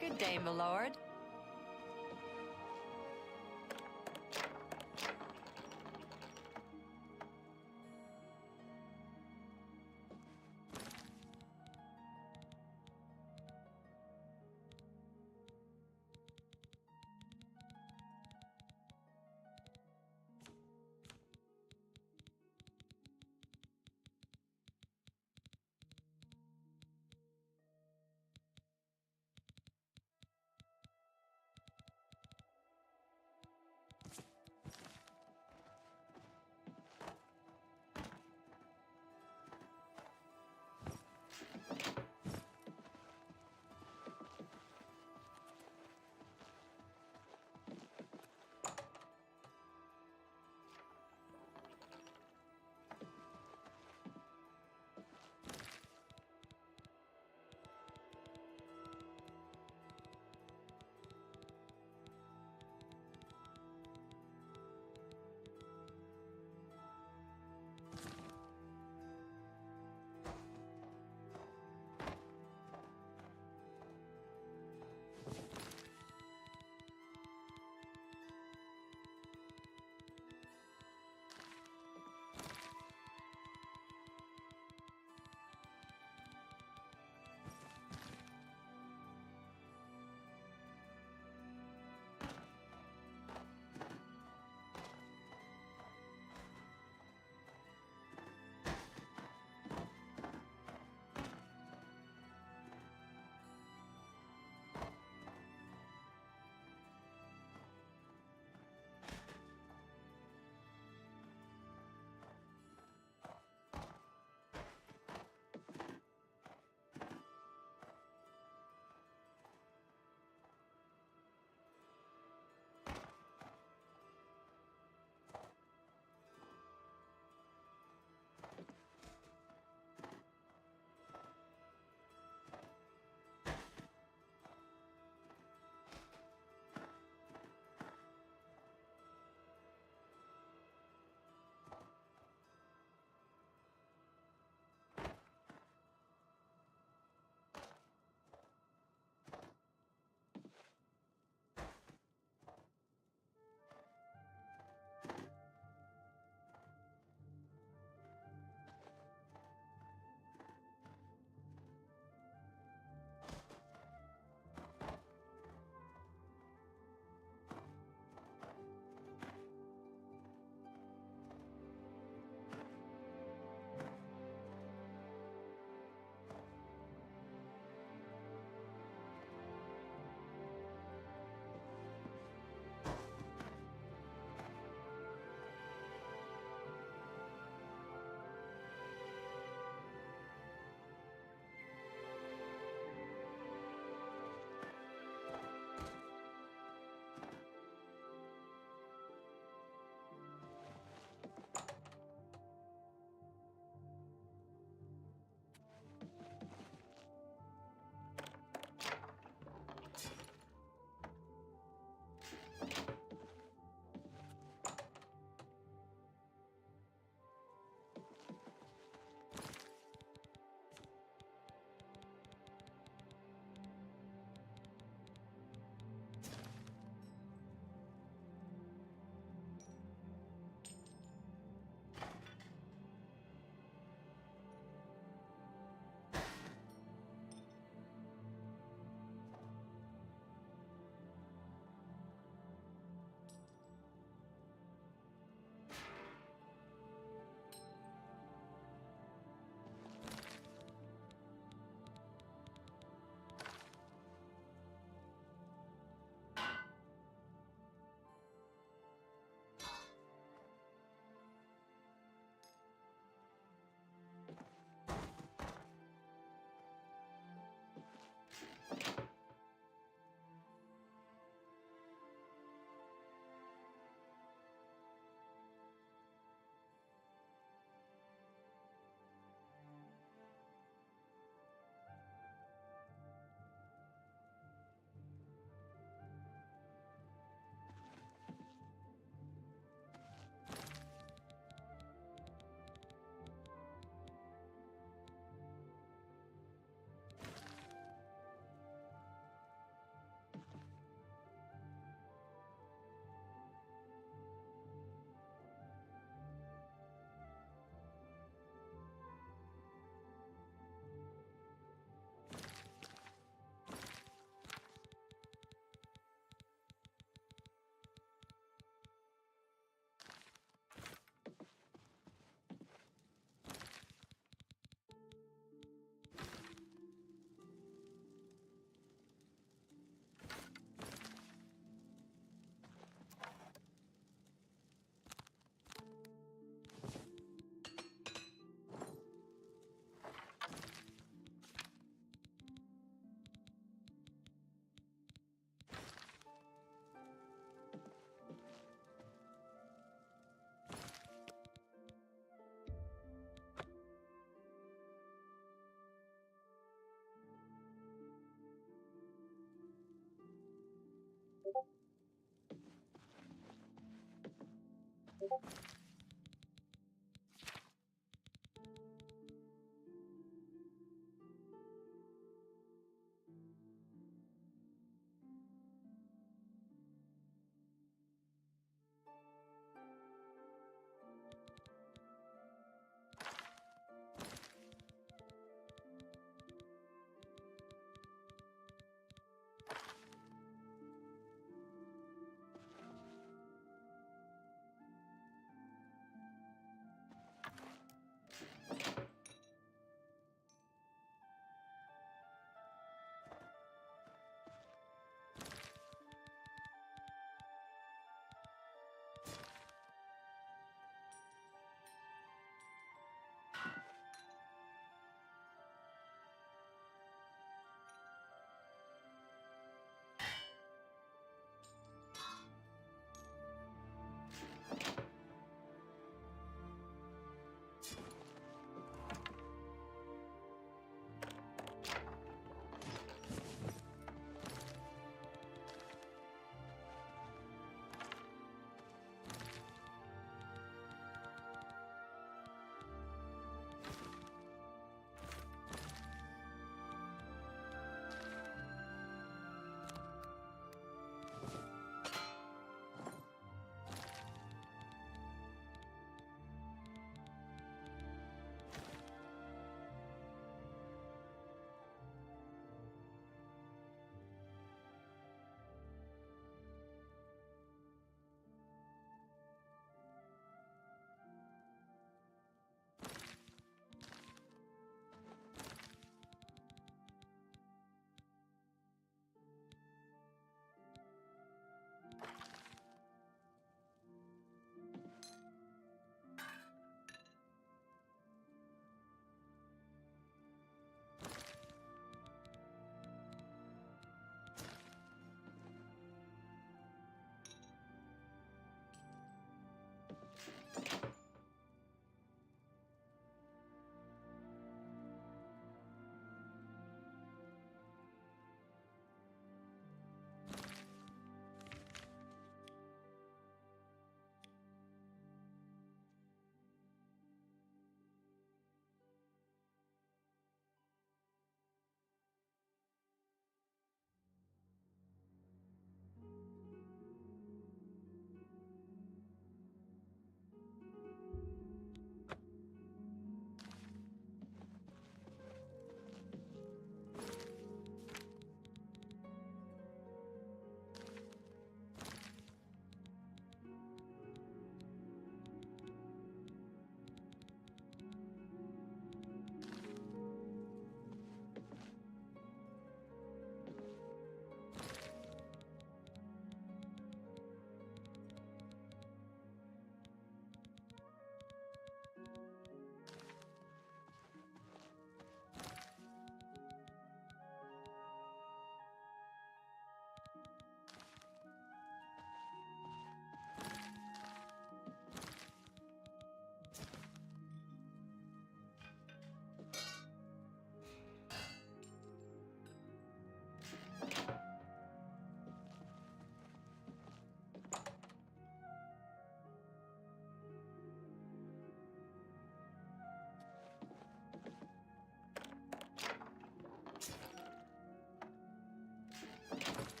Good day, my lord.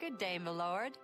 Good day, my lord.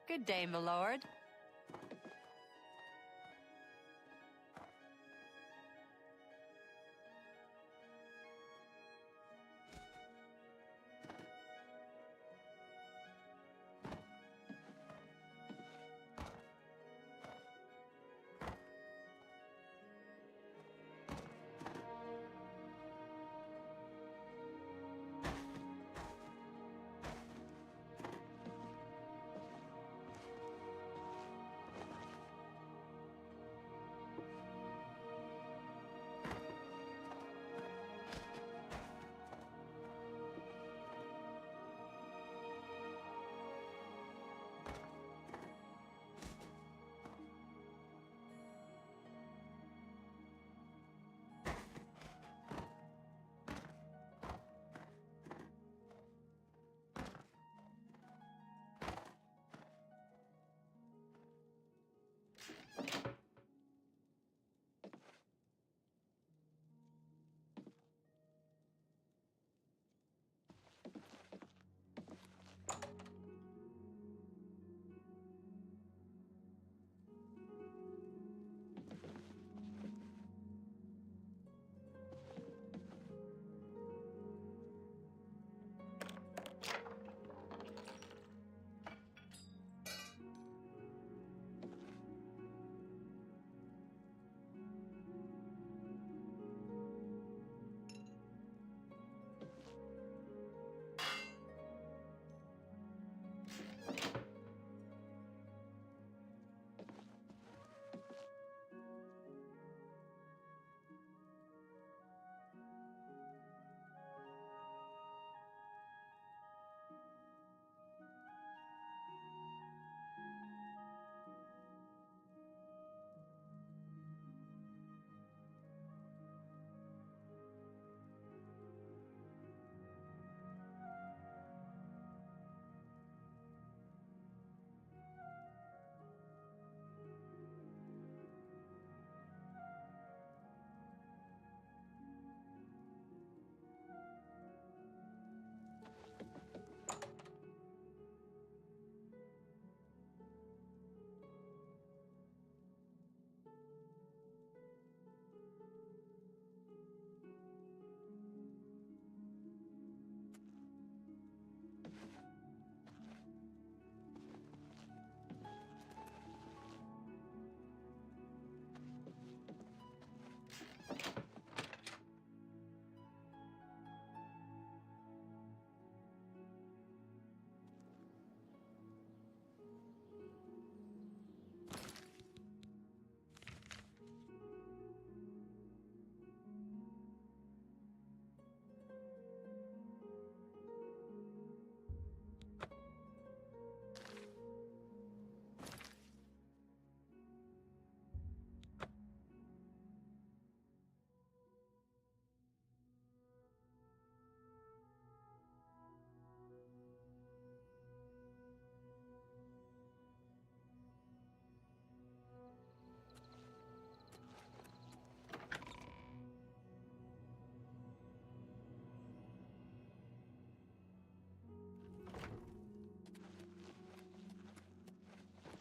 Good day, my lord.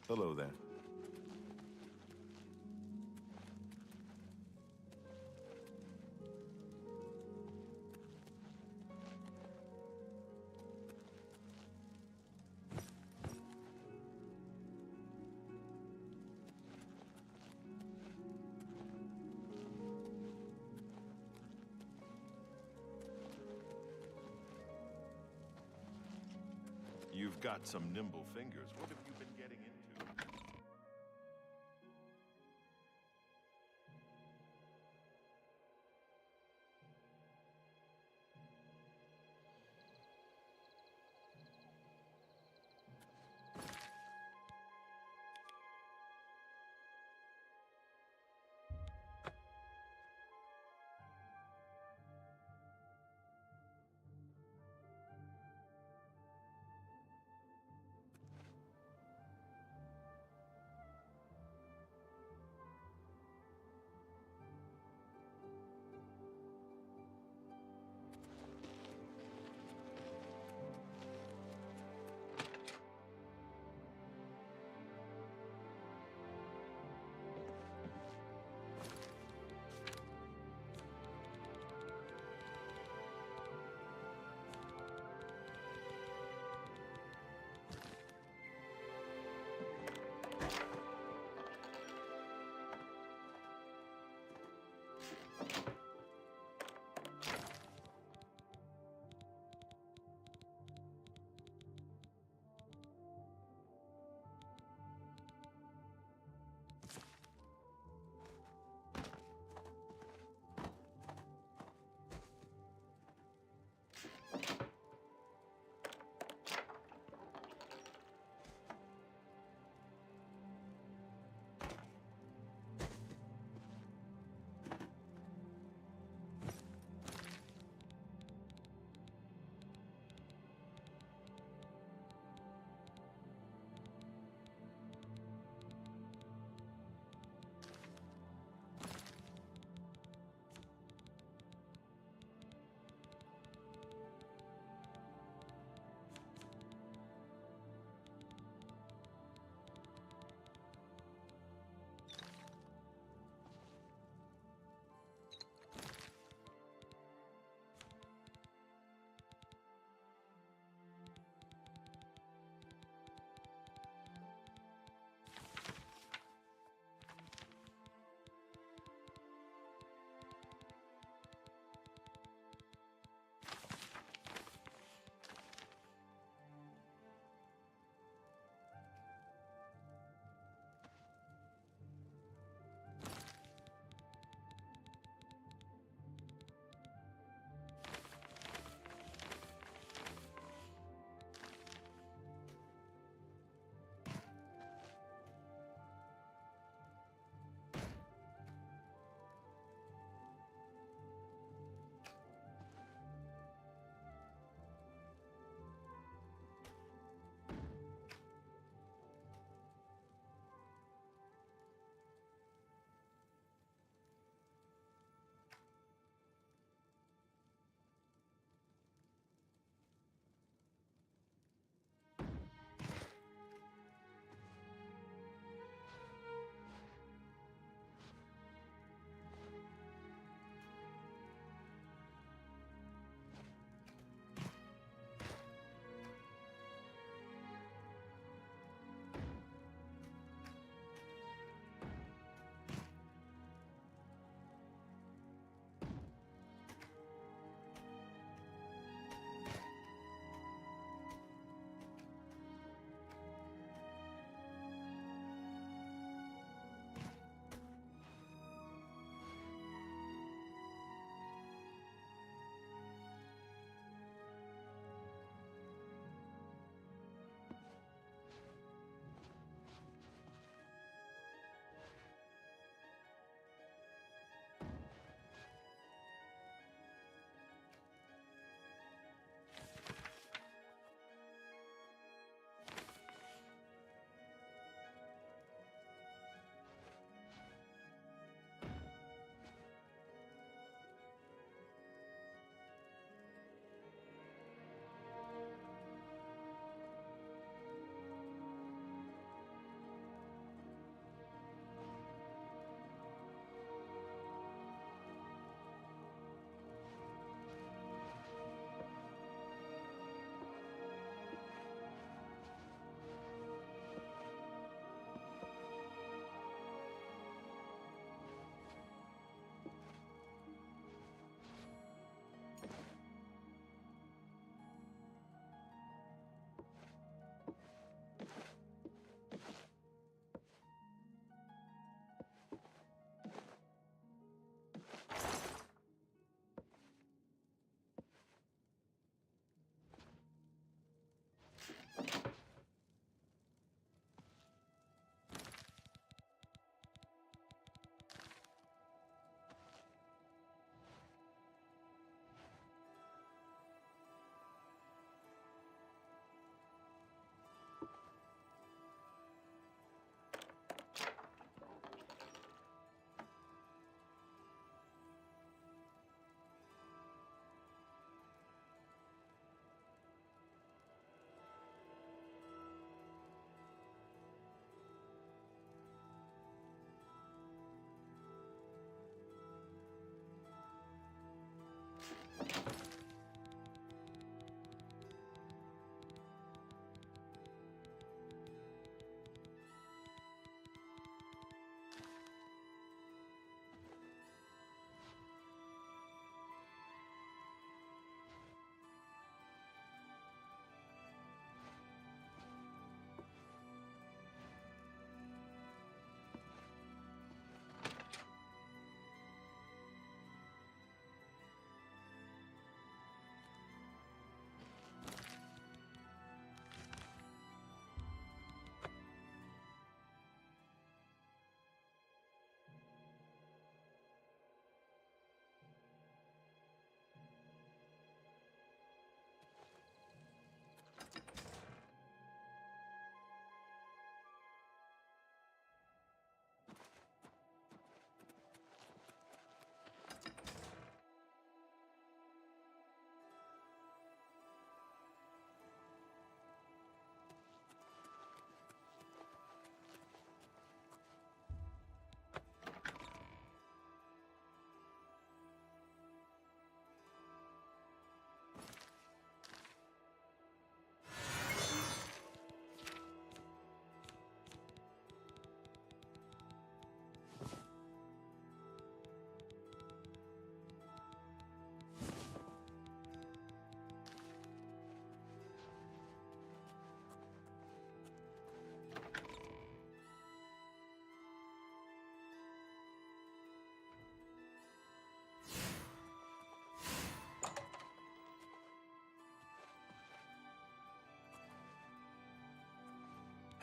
Hello there. You've got some nimble fingers. What have you been getting into?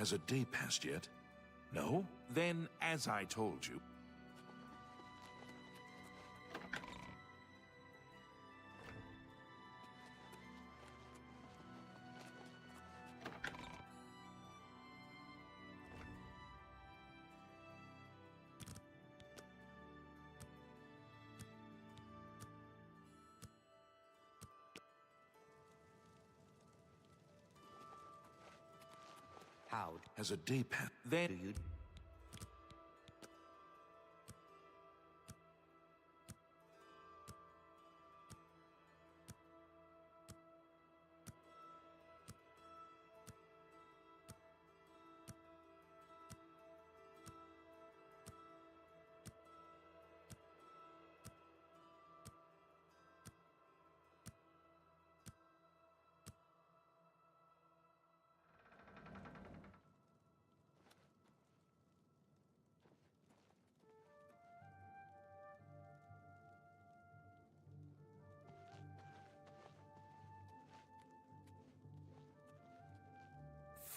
Has a day passed yet? No? Then, as I told you... How? Has a day passed? Then... Do you...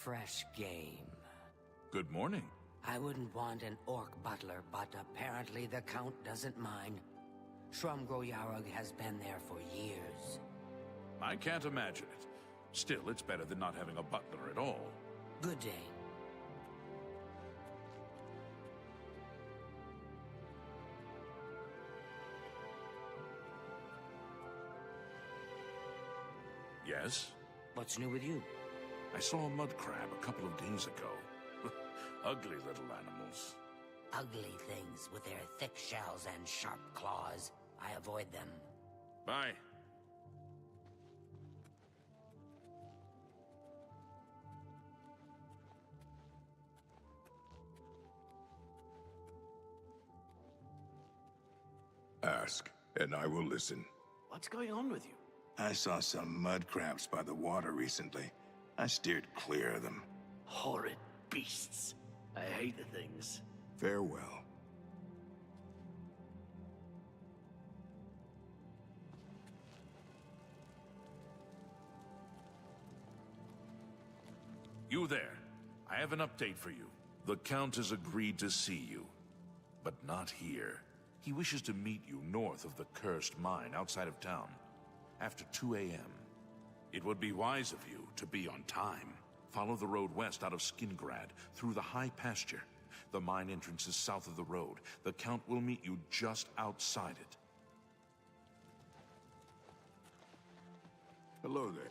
Fresh game. Good morning. I wouldn't want an orc butler, but apparently the Count doesn't mind. Shrumgroyarug has been there for years. I can't imagine it. Still, it's better than not having a butler at all. Good day. Yes? What's new with you? I saw a mud crab a couple of days ago. Ugly little animals. Ugly things with their thick shells and sharp claws. I avoid them. Bye. Ask, and I will listen. What's going on with you? I saw some mud crabs by the water recently. I steered clear of them. Horrid beasts. I hate the things. Farewell. You there. I have an update for you. The Count has agreed to see you, but not here. He wishes to meet you north of the cursed mine outside of town, after 2 a.m. It would be wise of you to be on time. Follow the road west out of Skingrad, through the high pasture. The mine entrance is south of the road. The Count will meet you just outside it. Hello there.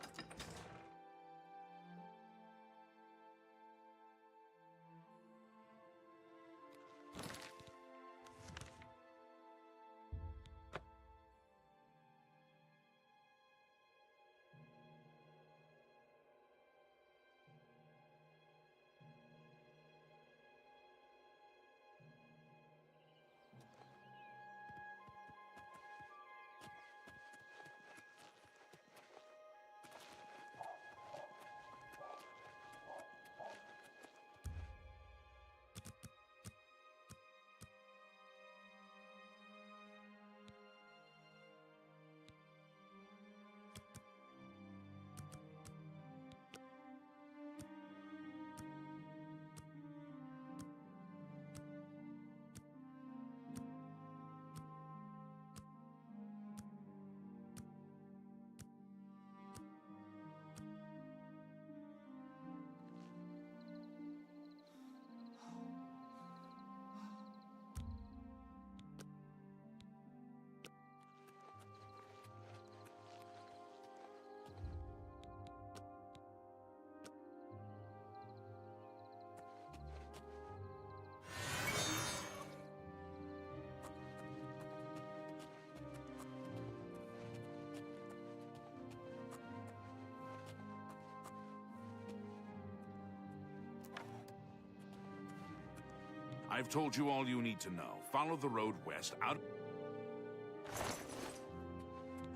I've told you all you need to know. Follow the road west out...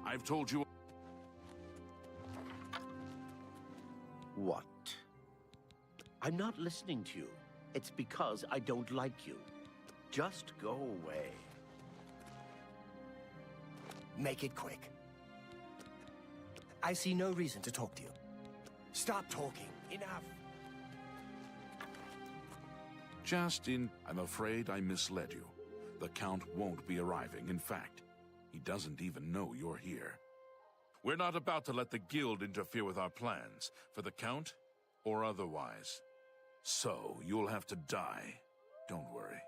I've told you... What? I'm not listening to you. It's because I don't like you. Just go away. Make it quick. I see no reason to talk to you. Stop talking. Enough. I'm afraid I misled you. The Count won't be arriving. In fact, he doesn't even know you're here. We're not about to let the Guild interfere with our plans, for the Count or otherwise. So, you'll have to die. Don't worry.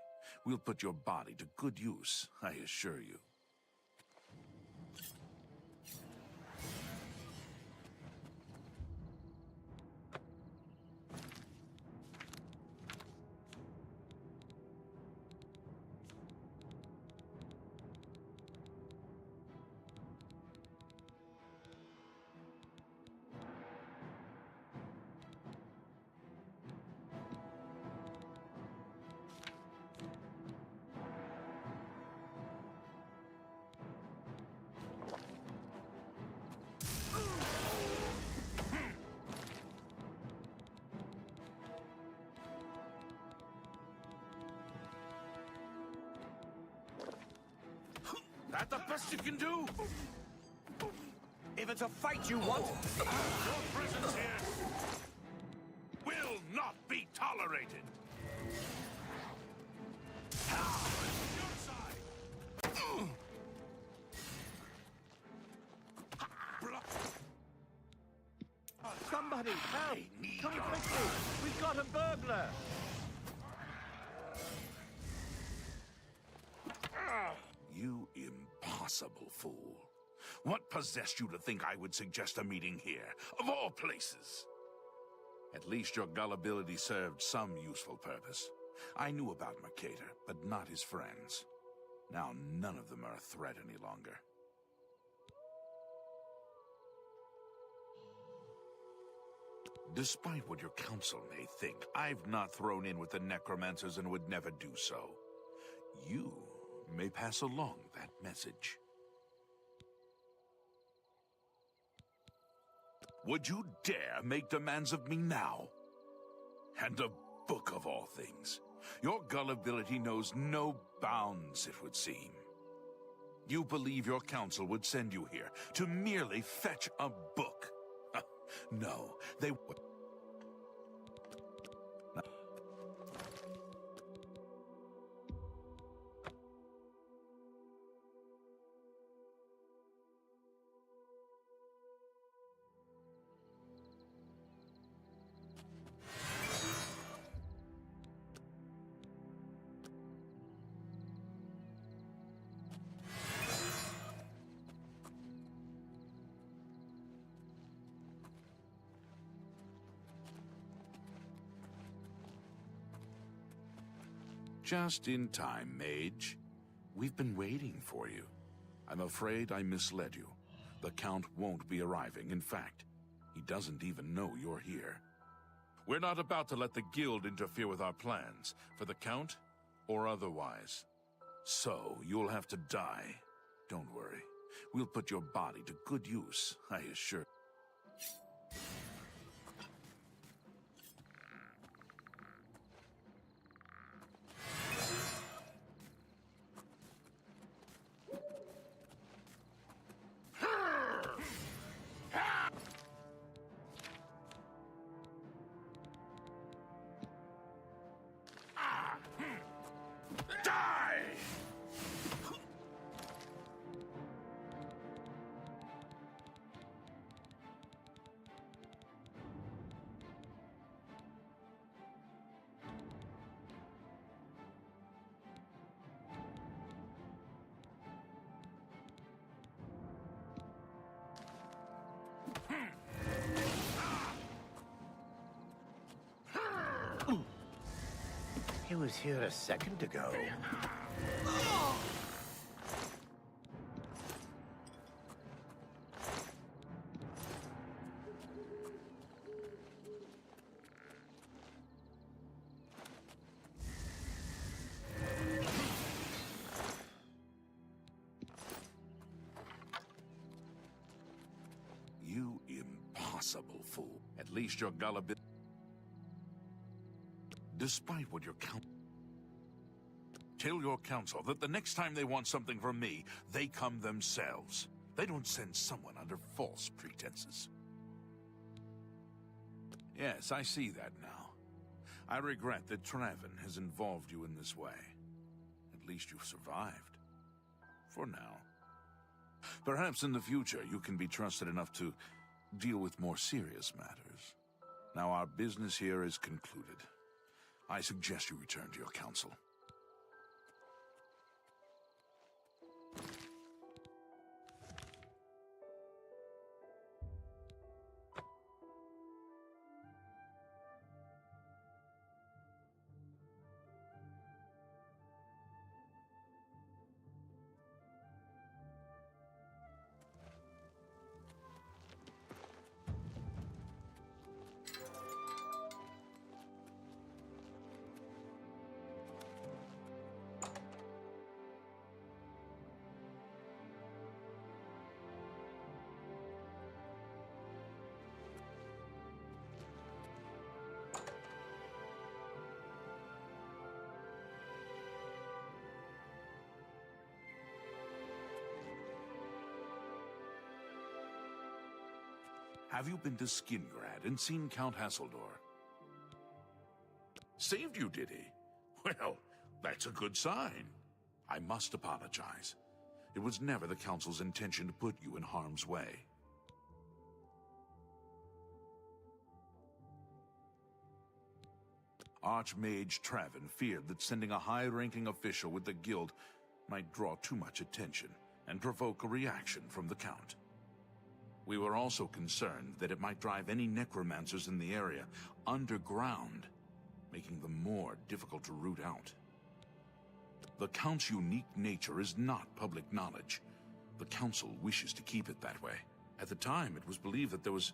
We'll put your body to good use, I assure you. That the best you can do? If it's a fight you want... Your presence here will not be tolerated! Your side! Somebody, help! Come quickly! We've got a burglar! You impossible fool. What possessed you to think I would suggest a meeting here, of all places? At least your gullibility served some useful purpose. I knew about Mercator, but not his friends. Now none of them are a threat any longer. Despite what your council may think, I've not thrown in with the necromancers and would never do so. You may pass along that message. Would you dare make demands of me now? And a book of all things. Your gullibility knows no bounds, it would seem. You believe your council would send you here to merely fetch a book. No, they would. Just in time, mage. We've been waiting for you. I'm afraid I misled you. The Count won't be arriving. In fact, he doesn't even know you're here. We're not about to let the Guild interfere with our plans, for the Count or otherwise. So, you'll have to die. Don't worry. We'll put your body to good use, I assure you. He was here a second ago. You impossible fool. At least your gullibility... Despite what your tell your council that the next time they want something from me, they come themselves. They don't send someone under false pretenses. Yes, I see that now. I regret that Traven has involved you in this way. At least you've survived. For now. Perhaps in the future you can be trusted enough to deal with more serious matters. Now our business here is concluded. I suggest you return to your council. Have you been to Skingrad and seen Count Hasseldor? Saved you, did he? Well, that's a good sign. I must apologize. It was never the Council's intention to put you in harm's way. Archmage Traven feared that sending a high-ranking official with the guild might draw too much attention and provoke a reaction from the Count. We were also concerned that it might drive any necromancers in the area underground, making them more difficult to root out. The Count's unique nature is not public knowledge. The Council wishes to keep it that way. At the time, it was believed that there was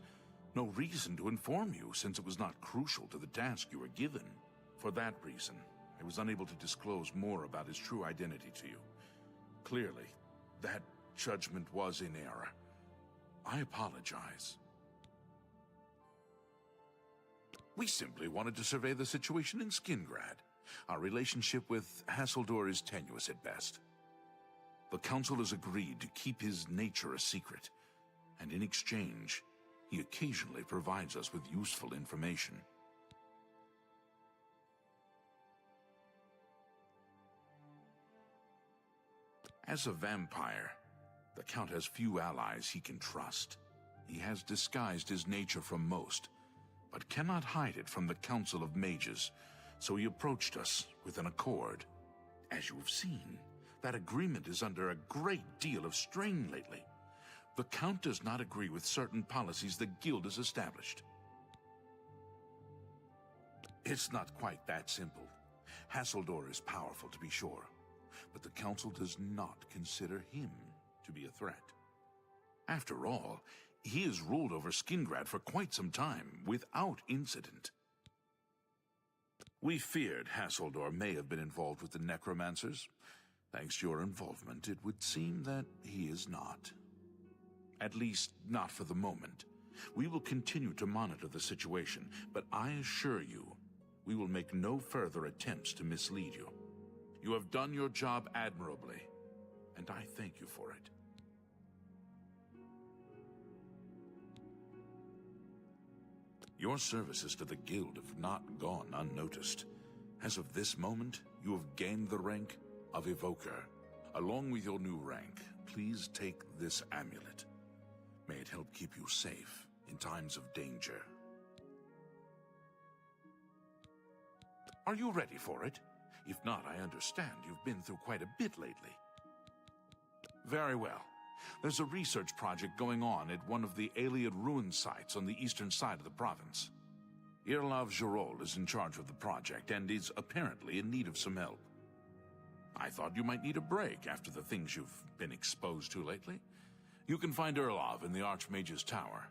no reason to inform you, since it was not crucial to the task you were given. For that reason, I was unable to disclose more about his true identity to you. Clearly, that judgment was in error. I apologize. We simply wanted to survey the situation in Skingrad. Our relationship with Hasseldor is tenuous at best. The Council has agreed to keep his nature a secret, and in exchange, he occasionally provides us with useful information. As a vampire, the Count has few allies he can trust. He has disguised his nature from most, but cannot hide it from the Council of Mages, so he approached us with an accord. As you have seen, that agreement is under a great deal of strain lately. The Count does not agree with certain policies the Guild has established. It's not quite that simple. Hasseldor is powerful, to be sure, but the Council does not consider him to be a threat. After all, he has ruled over Skingrad for quite some time, without incident. We feared Hasseldor may have been involved with the necromancers. Thanks to your involvement, it would seem that he is not. At least, not for the moment. We will continue to monitor the situation, but I assure you, we will make no further attempts to mislead you. You have done your job admirably, and I thank you for it. Your services to the Guild have not gone unnoticed. As of this moment, you have gained the rank of Evoker. Along with your new rank, please take this amulet. May it help keep you safe in times of danger. Are you ready for it? If not, I understand you've been through quite a bit lately. Very well. There's a research project going on at one of the Ayleid ruin sites on the eastern side of the province. Irlav Jirol is in charge of the project and is apparently in need of some help. I thought you might need a break after the things you've been exposed to lately. You can find Irlav in the Archmage's Tower.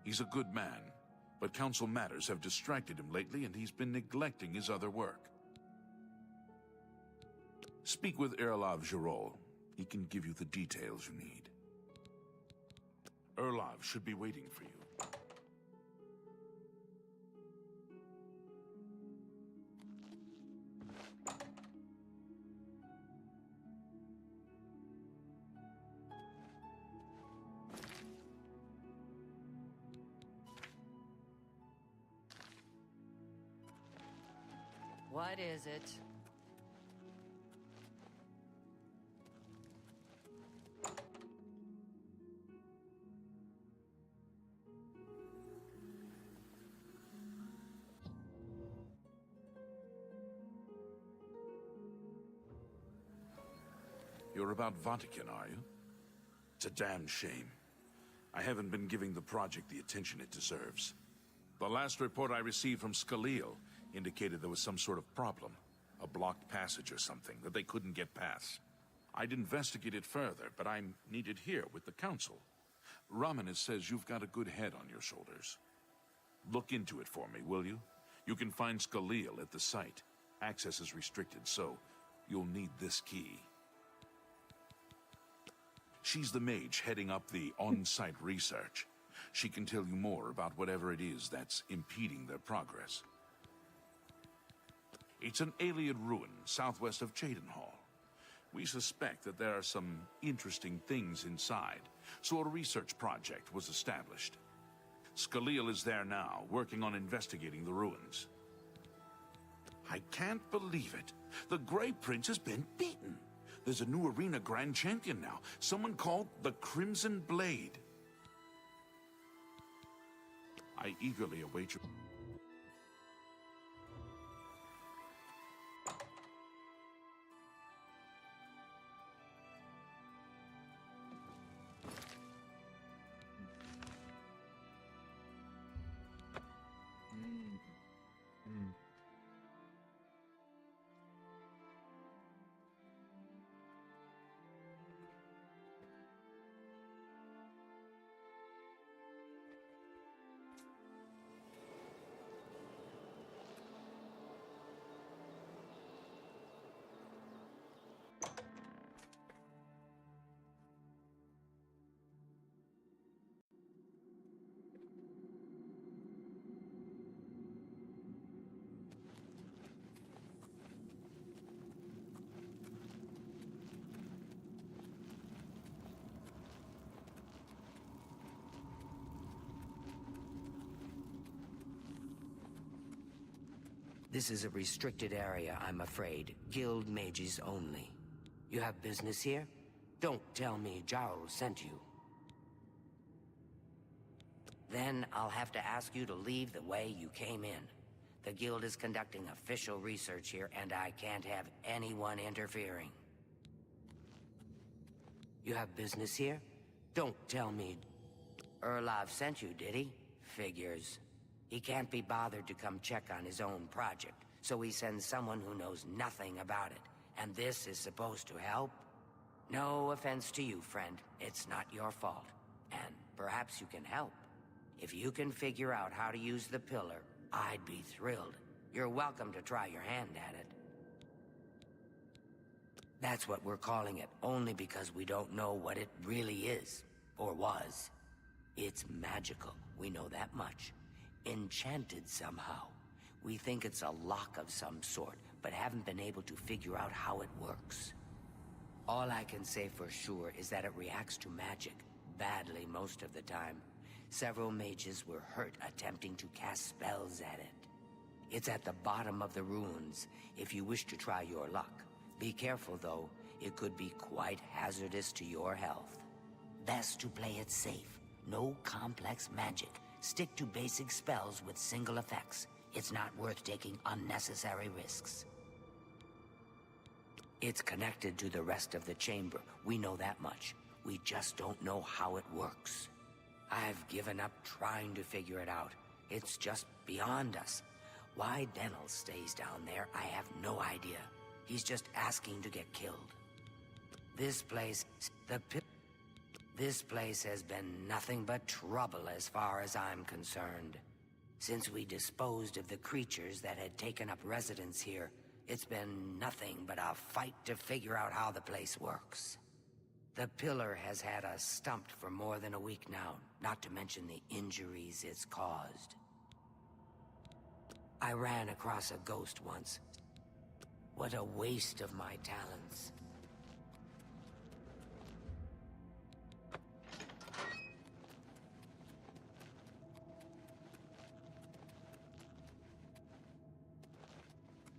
He's a good man, but council matters have distracted him lately and he's been neglecting his other work. Speak with Irlav Jirol. He can give you the details you need. Irlav should be waiting for you. What is it? You're about Vatican, are you? It's a damn shame. I haven't been giving the project the attention it deserves. The last report I received from Scaleel indicated there was some sort of problem. A blocked passage or something that they couldn't get past. I'd investigate it further, but I'm needed here with the Council. Romanus says you've got a good head on your shoulders. Look into it for me, will you? You can find Scaleel at the site. Access is restricted, so you'll need this key. She's the mage heading up the on-site research. She can tell you more about whatever it is that's impeding their progress. It's an Ayleid ruin southwest of Cheydinhall. We suspect that there are some interesting things inside, so a research project was established. Scaleel is there now, working on investigating the ruins. I can't believe it. The Grey Prince has been beaten. There's a new arena grand champion now, someone called the Crimson Blade. I eagerly await your... This is a restricted area, I'm afraid. Guild mages only. You have business here? Don't tell me Jarl sent you. Then I'll have to ask you to leave the way you came in. The Guild is conducting official research here, and I can't have anyone interfering. You have business here? Don't tell me Erlov sent you, did he? Figures. He can't be bothered to come check on his own project, so he sends someone who knows nothing about it. And this is supposed to help? No offense to you, friend. It's not your fault. And perhaps you can help. If you can figure out how to use the pillar, I'd be thrilled. You're welcome to try your hand at it. That's what we're calling it, only because we don't know what it really is, or was. It's magical, we know that much. Enchanted somehow. We think it's a lock of some sort, but haven't been able to figure out how it works. All I can say for sure is that it reacts to magic, badly most of the time. Several mages were hurt attempting to cast spells at it. It's at the bottom of the ruins, if you wish to try your luck. Be careful though, it could be quite hazardous to your health. Best to play it safe. No complex magic. Stick to basic spells with single effects. It's not worth taking unnecessary risks. It's connected to the rest of the chamber. We know that much. We just don't know how it works. I've given up trying to figure it out. It's just beyond us. Why Denel stays down there, I have no idea. He's just asking to get killed. This place has been nothing but trouble as far as I'm concerned. Since we disposed of the creatures that had taken up residence here, it's been nothing but a fight to figure out how the place works. The pillar has had us stumped for more than a week now, not to mention the injuries it's caused. I ran across a ghost once. What a waste of my talents.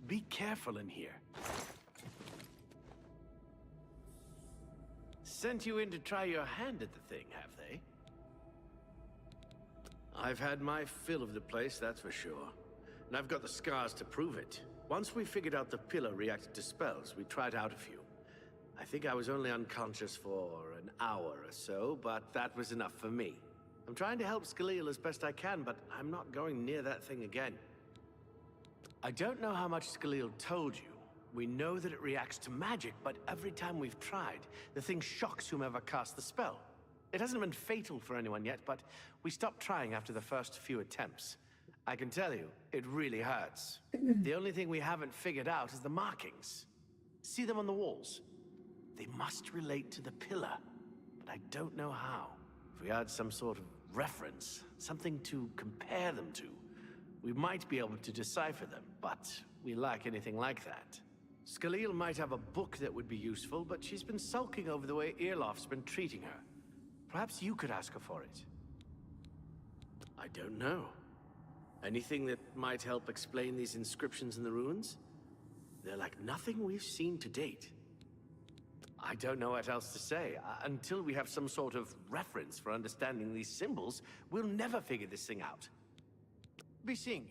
Be careful. careful in here. Sent you in to try your hand at the thing, have they? I've had my fill of the place, that's for sure. And I've got the scars to prove it. Once we figured out the pillar reacted to spells, we tried out a few. I think I was only unconscious for an hour or so, but that was enough for me. I'm trying to help Skalil as best I can, but I'm not going near that thing again. I don't know how much Skalil told you. We know that it reacts to magic, but every time we've tried, the thing shocks whomever cast the spell. It hasn't been fatal for anyone yet, but we stopped trying after the first few attempts. I can tell you, it really hurts. The only thing we haven't figured out is the markings. See them on the walls? They must relate to the pillar, but I don't know how. If we had some sort of reference, something to compare them to, we might be able to decipher them, but we lack anything like that. Skalil might have a book that would be useful, but she's been sulking over the way Earloft's been treating her. Perhaps you could ask her for it. I don't know. Anything that might help explain these inscriptions in the ruins? They're like nothing we've seen to date. I don't know what else to say. Until we have some sort of reference for understanding these symbols, we'll never figure this thing out. Be seeing you.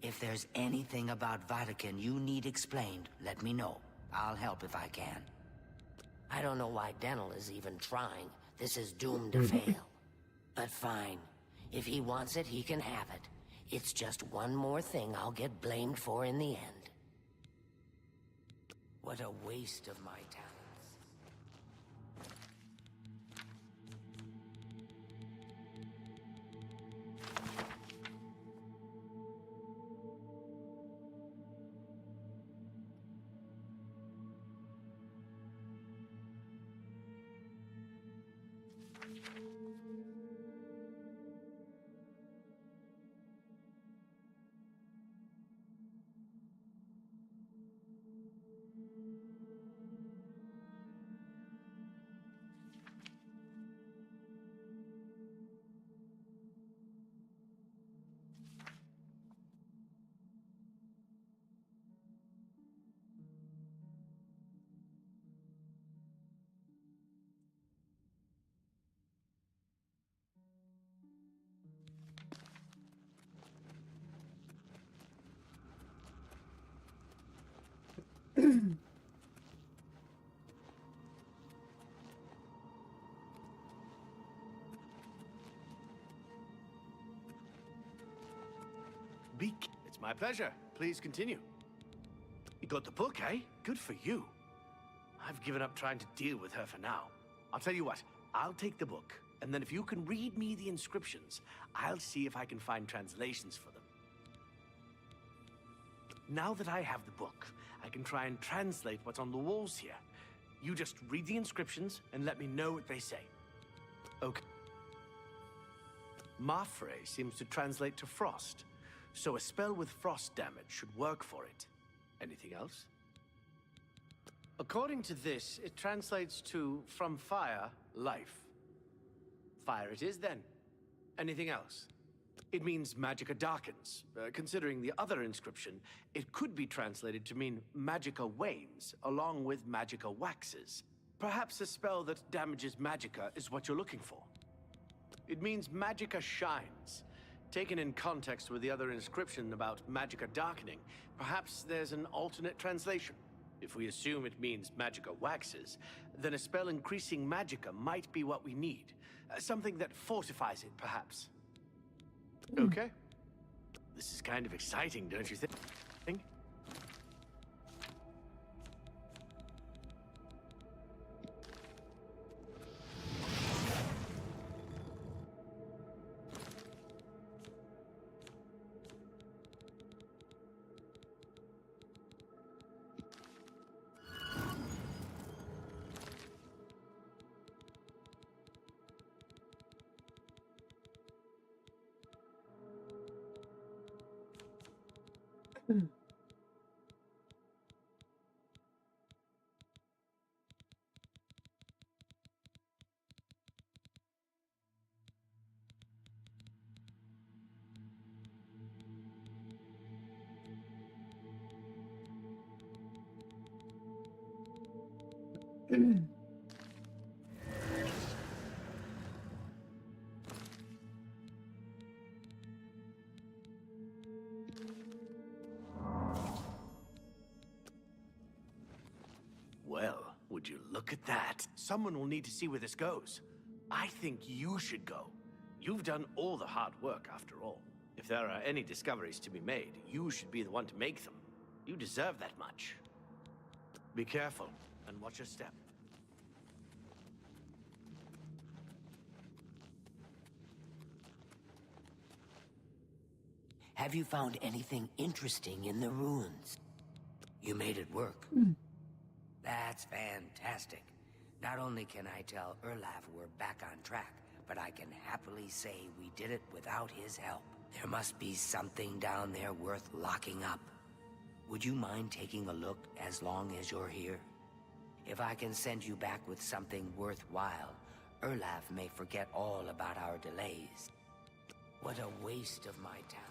If there's anything about Vatican you need explained, let me know. I'll help if I can. I don't know why Dental is even trying. This is doomed to fail. But fine. If he wants it, he can have it. It's just one more thing I'll get blamed for in the end. What a waste of my talents. It's my pleasure. Please continue. You got the book, eh? Good for you. I've given up trying to deal with her for now. I'll tell you what, I'll take the book, and then if you can read me the inscriptions, I'll see if I can find translations for them. Now that I have the book, I can try and translate what's on the walls here. You just read the inscriptions and let me know what they say. Okay. Mafre seems to translate to frost, so a spell with frost damage should work for it. Anything else? According to this, it translates to, from fire, life. Fire it is then. Anything else? It means magicka darkens. Considering the other inscription, it could be translated to mean magicka wanes, along with magicka waxes. Perhaps a spell that damages magicka is what you're looking for. It means magicka shines. Taken in context with the other inscription about magicka darkening, perhaps there's an alternate translation. If we assume it means magicka waxes, then a spell increasing magicka might be what we need. Something that fortifies it, perhaps. Okay. This is kind of exciting, don't you think? Well, would you look at that? Someone will need to see where this goes. I think you should go. You've done all the hard work, after all. If there are any discoveries to be made, you should be the one to make them. You deserve that much. Be careful, and watch your step. Have you found anything interesting in the ruins? You made it work. That's fantastic. Not only can I tell Erlaf we're back on track, but I can happily say we did it without his help. There must be something down there worth locking up. Would you mind taking a look as long as you're here? If I can send you back with something worthwhile, Erlaf may forget all about our delays. What a waste of my talents.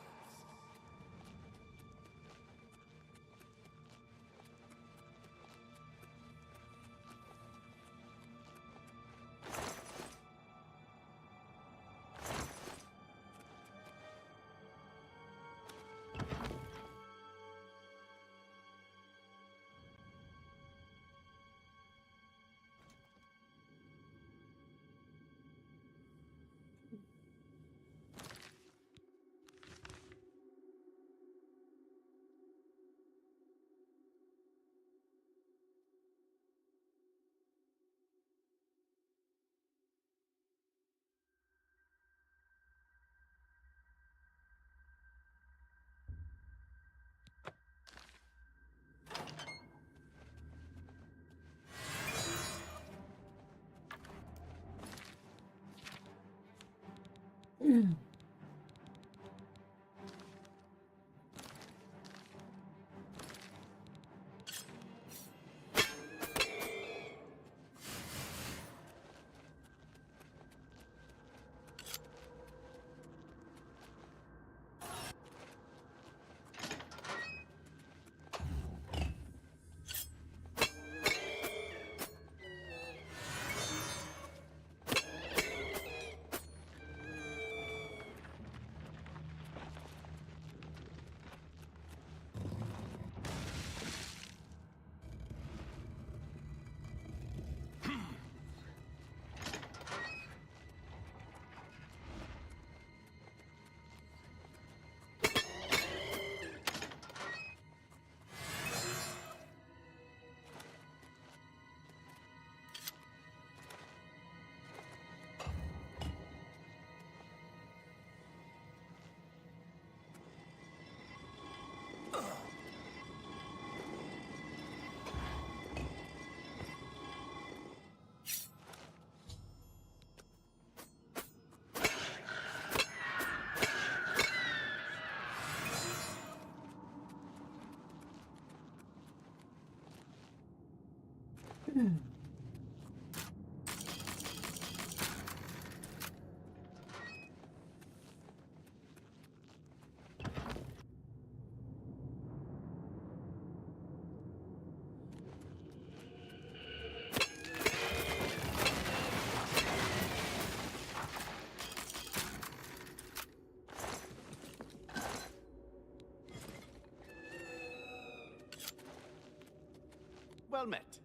Well met.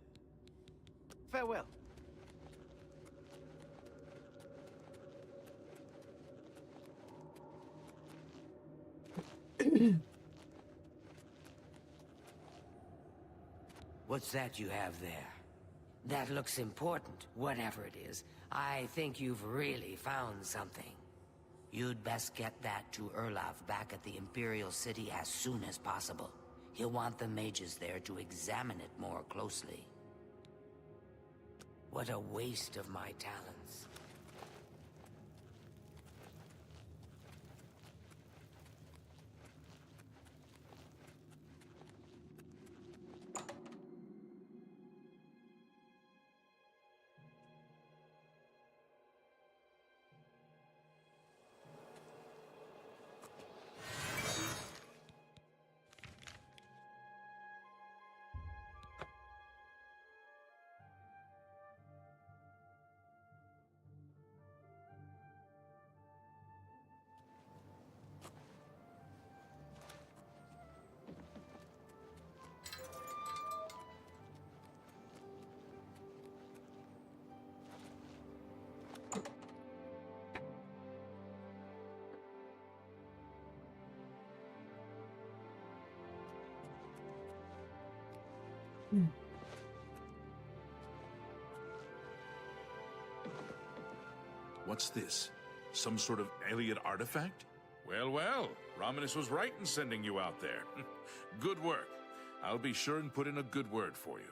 Farewell. What's that you have there? That looks important, whatever it is. I think you've really found something. You'd best get that to Erlaf back at the Imperial City as soon as possible. He'll want the mages there to examine it more closely. What a waste of my talents. What's this? Some sort of alien artifact? Well, well, Romanus was right in sending you out there. Good work. I'll be sure and put in a good word for you.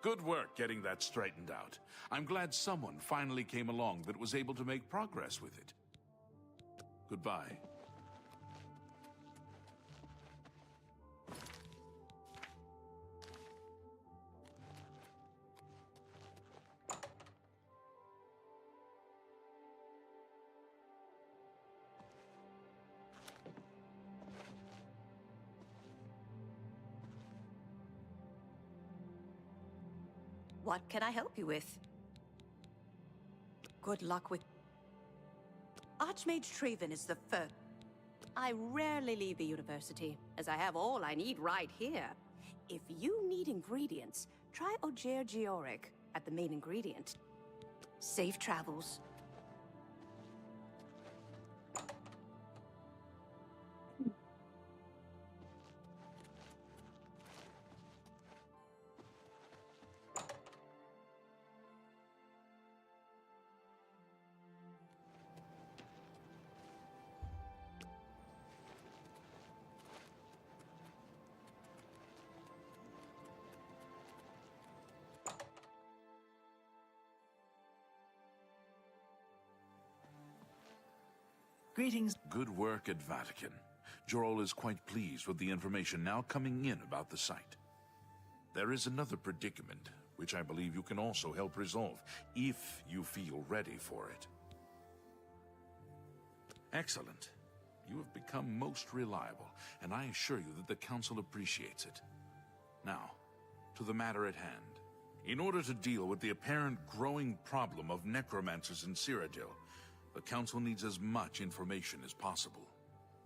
Good work getting that straightened out. I'm glad someone finally came along that was able to make progress with it. Goodbye. What can I help you with? Good luck with... Archmage Traven is the first. I rarely leave the university, as I have all I need right here. If you need ingredients, try Ogier Georic at the main ingredient. Safe travels. Greetings. Good work at Vatican. Jorol is quite pleased with the information now coming in about the site. There is another predicament, which I believe you can also help resolve, if you feel ready for it. Excellent. You have become most reliable, and I assure you that the Council appreciates it. Now, to the matter at hand. In order to deal with the apparent growing problem of necromancers in Cyrodiil, the Council needs as much information as possible.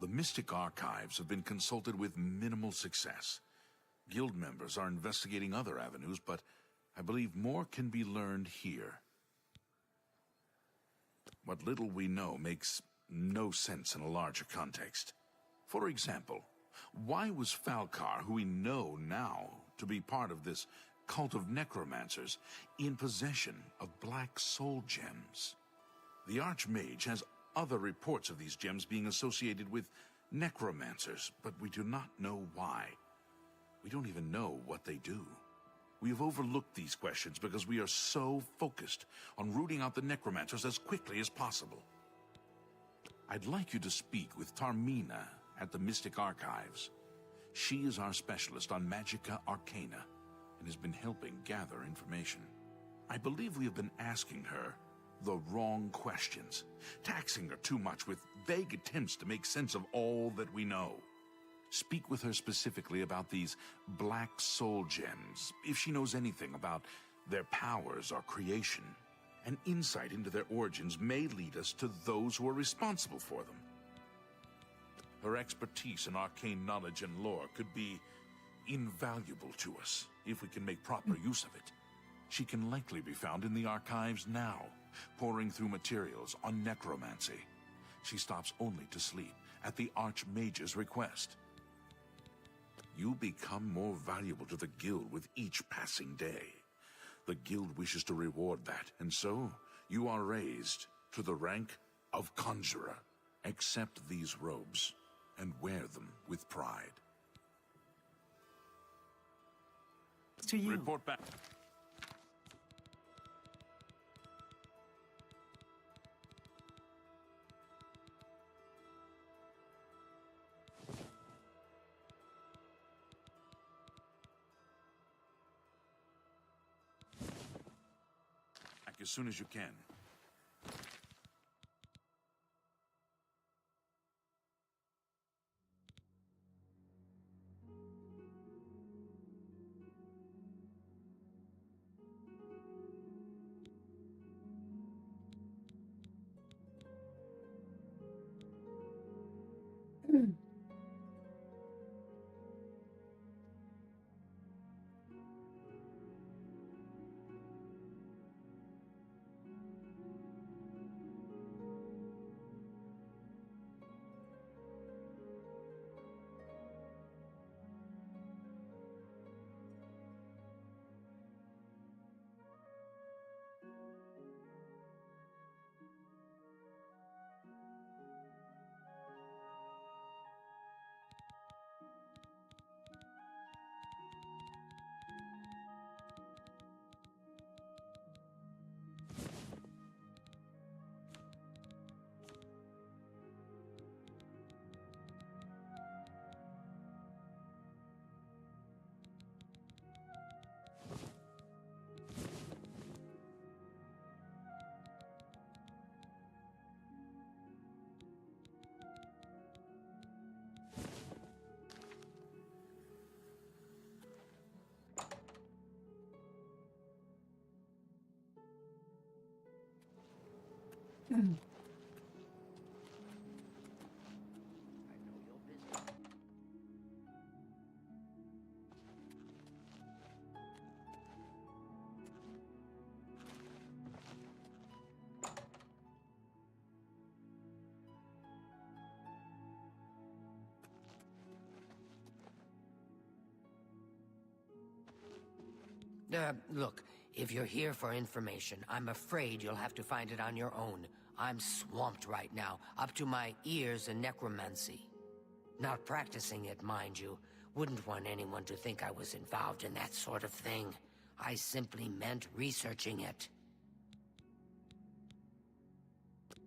The Mystic Archives have been consulted with minimal success. Guild members are investigating other avenues, but I believe more can be learned here. What little we know makes no sense in a larger context. For example, why was Falcar, who we know now to be part of this cult of necromancers, in possession of black soul gems? The Archmage has other reports of these gems being associated with necromancers, but we do not know why. We don't even know what they do. We have overlooked these questions because we are so focused on rooting out the necromancers as quickly as possible. I'd like you to speak with Tarmina at the Mystic Archives. She is our specialist on Magica Arcana and has been helping gather information. I believe we have been asking her the wrong questions, taxing her too much with vague attempts to make sense of all that we know. Speak with her specifically about these black soul gems, if she knows anything about their powers or creation. An insight into their origins may lead us to those who are responsible for them. Her expertise in arcane knowledge and lore could be invaluable to us if we can make proper use of it. She can likely be found in the archives now, poring through materials on necromancy. She stops only to sleep at the Archmage's request. You become more valuable to the Guild with each passing day. The Guild wishes to reward that, and so you are raised to the rank of Conjurer. Accept these robes and wear them with pride. To you. Report back. As soon as you can. Look, if you're here for information, I'm afraid you'll have to find it on your own. I'm swamped right now, up to my ears in necromancy. Not practicing it, mind you. Wouldn't want anyone to think I was involved in that sort of thing. I simply meant researching it.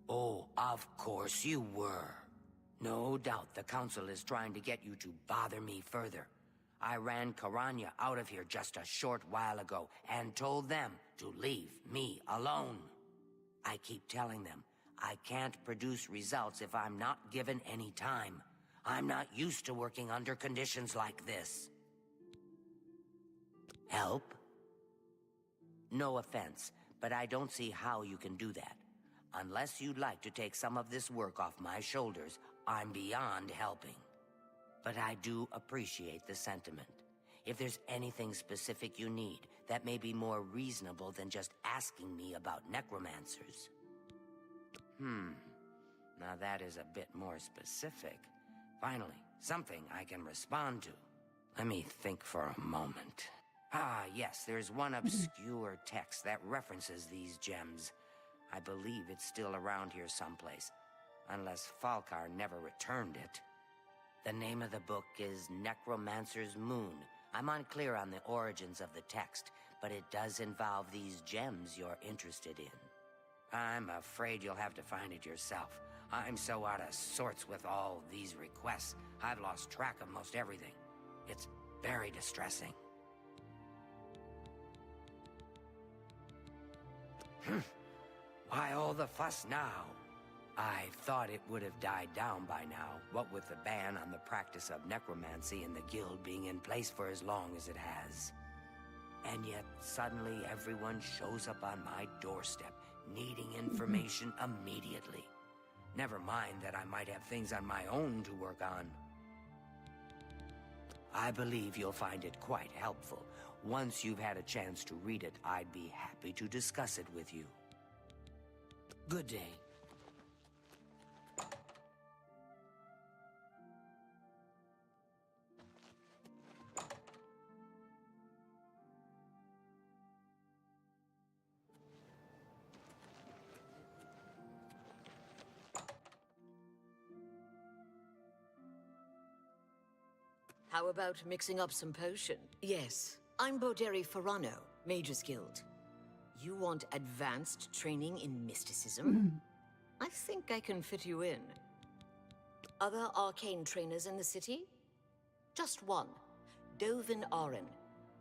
Oh, of course you were. No doubt the Council is trying to get you to bother me further. I ran Karanya out of here just a short while ago and told them to leave me alone. I keep telling them I can't produce results if I'm not given any time. I'm not used to working under conditions like this. Help? No offense, but I don't see how you can do that. Unless you'd like to take some of this work off my shoulders, I'm beyond helping. But I do appreciate the sentiment. If there's anything specific you need, that may be more reasonable than just asking me about necromancers. Now that is a bit more specific. Finally, something I can respond to. Let me think for a moment. Ah, yes, there's one obscure text that references these gems. I believe it's still around here someplace, unless Falkar never returned it. The name of the book is Necromancer's Moon. I'm unclear on the origins of the text, but it does involve these gems you're interested in. I'm afraid you'll have to find it yourself. I'm so out of sorts with all these requests, I've lost track of most everything. It's very distressing. Why all the fuss now? I thought it would have died down by now, what with the ban on the practice of necromancy and the guild being in place for as long as it has. And yet, suddenly everyone shows up on my doorstep, needing information immediately. Never mind that I might have things on my own to work on. I believe you'll find it quite helpful. Once you've had a chance to read it, I'd be happy to discuss it with you. Good day. How about mixing up some potion? Yes, I'm Boderi Ferrano, Mage's Guild. You want advanced training in mysticism? I think I can fit you in. Other arcane trainers in the city? Just one, Dovin Aren,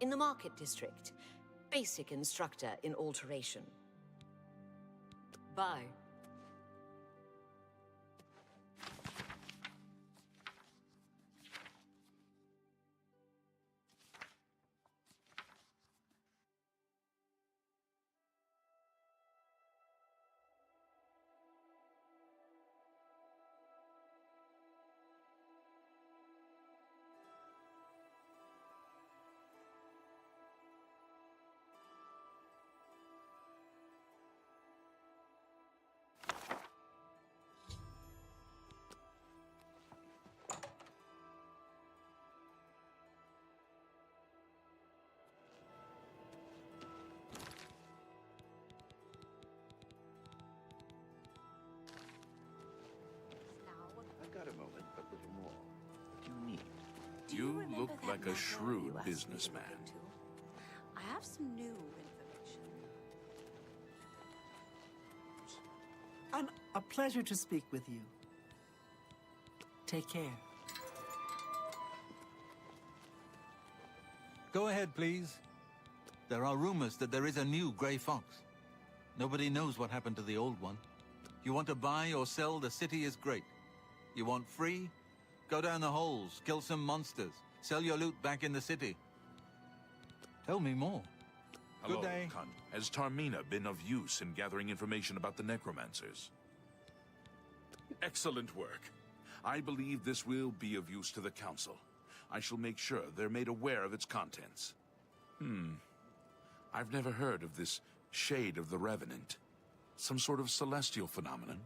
in the Market District. Basic instructor in alteration. Bye. I've got a moment, but little more. What do you need? You look like a shrewd businessman. I have some new information. A pleasure to speak with you. Take care. Go ahead, please. There are rumors that there is a new Grey Fox. Nobody knows what happened to the old one. You want to buy or sell, the city is great. You want free? Go down the holes, kill some monsters, sell your loot back in the city. Tell me more. Hello, Good day. Has Tarmina been of use in gathering information about the necromancers? Excellent work. I believe this will be of use to the Council. I shall make sure they're made aware of its contents. I've never heard of this Shade of the Revenant. Some sort of celestial phenomenon?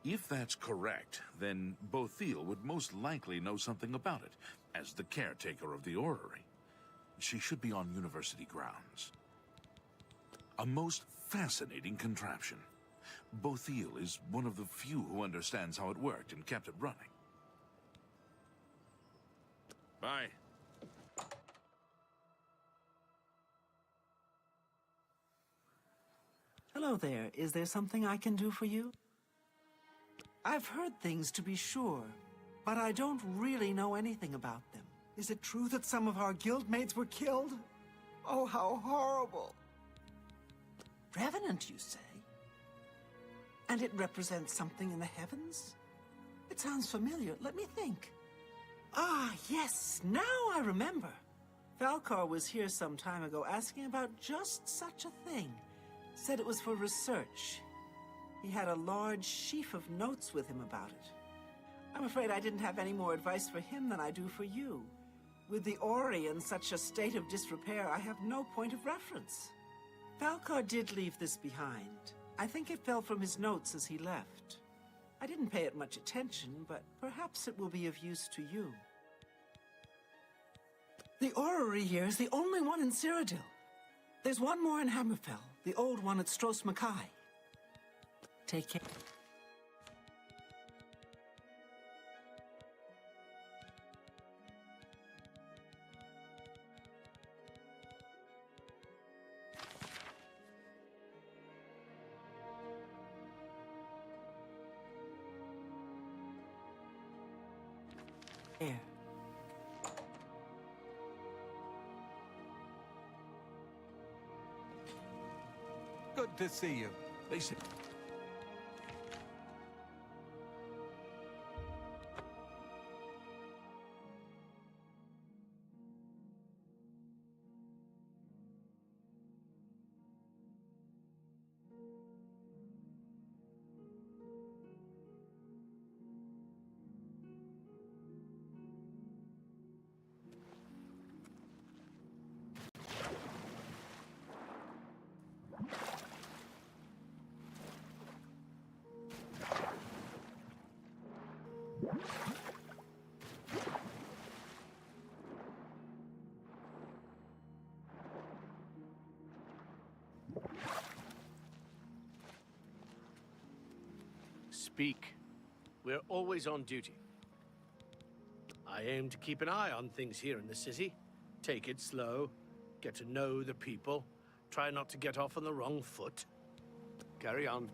If that's correct, then Bothil would most likely know something about it, as the caretaker of the orrery. She should be on university grounds. A most fascinating contraption. Bothil is one of the few who understands how it worked and kept it running. Bye. Hello there. Is there something I can do for you? I've heard things, to be sure, but I don't really know anything about them. Is it true that some of our guildmates were killed? Oh, how horrible. Revenant, you say? And it represents something in the heavens? It sounds familiar. Let me think. Ah, yes, now I remember. Falcar was here some time ago asking about just such a thing. Said it was for research. He had a large sheaf of notes with him about it. I'm afraid I didn't have any more advice for him than I do for you. With the Ori in such a state of disrepair, I have no point of reference. Falcar did leave this behind. I think it fell from his notes as he left. I didn't pay it much attention, but perhaps it will be of use to you. The orrery here is the only one in Cyrodiil. There's one more in Hammerfell, the old one at Stros Mackay. Take care. Here. Good to see you. Listen. Speak. We're always on duty. I aim to keep an eye on things here in the city. Take it slow, get to know the people, try not to get off on the wrong foot. Carry on.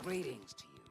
Greetings to you.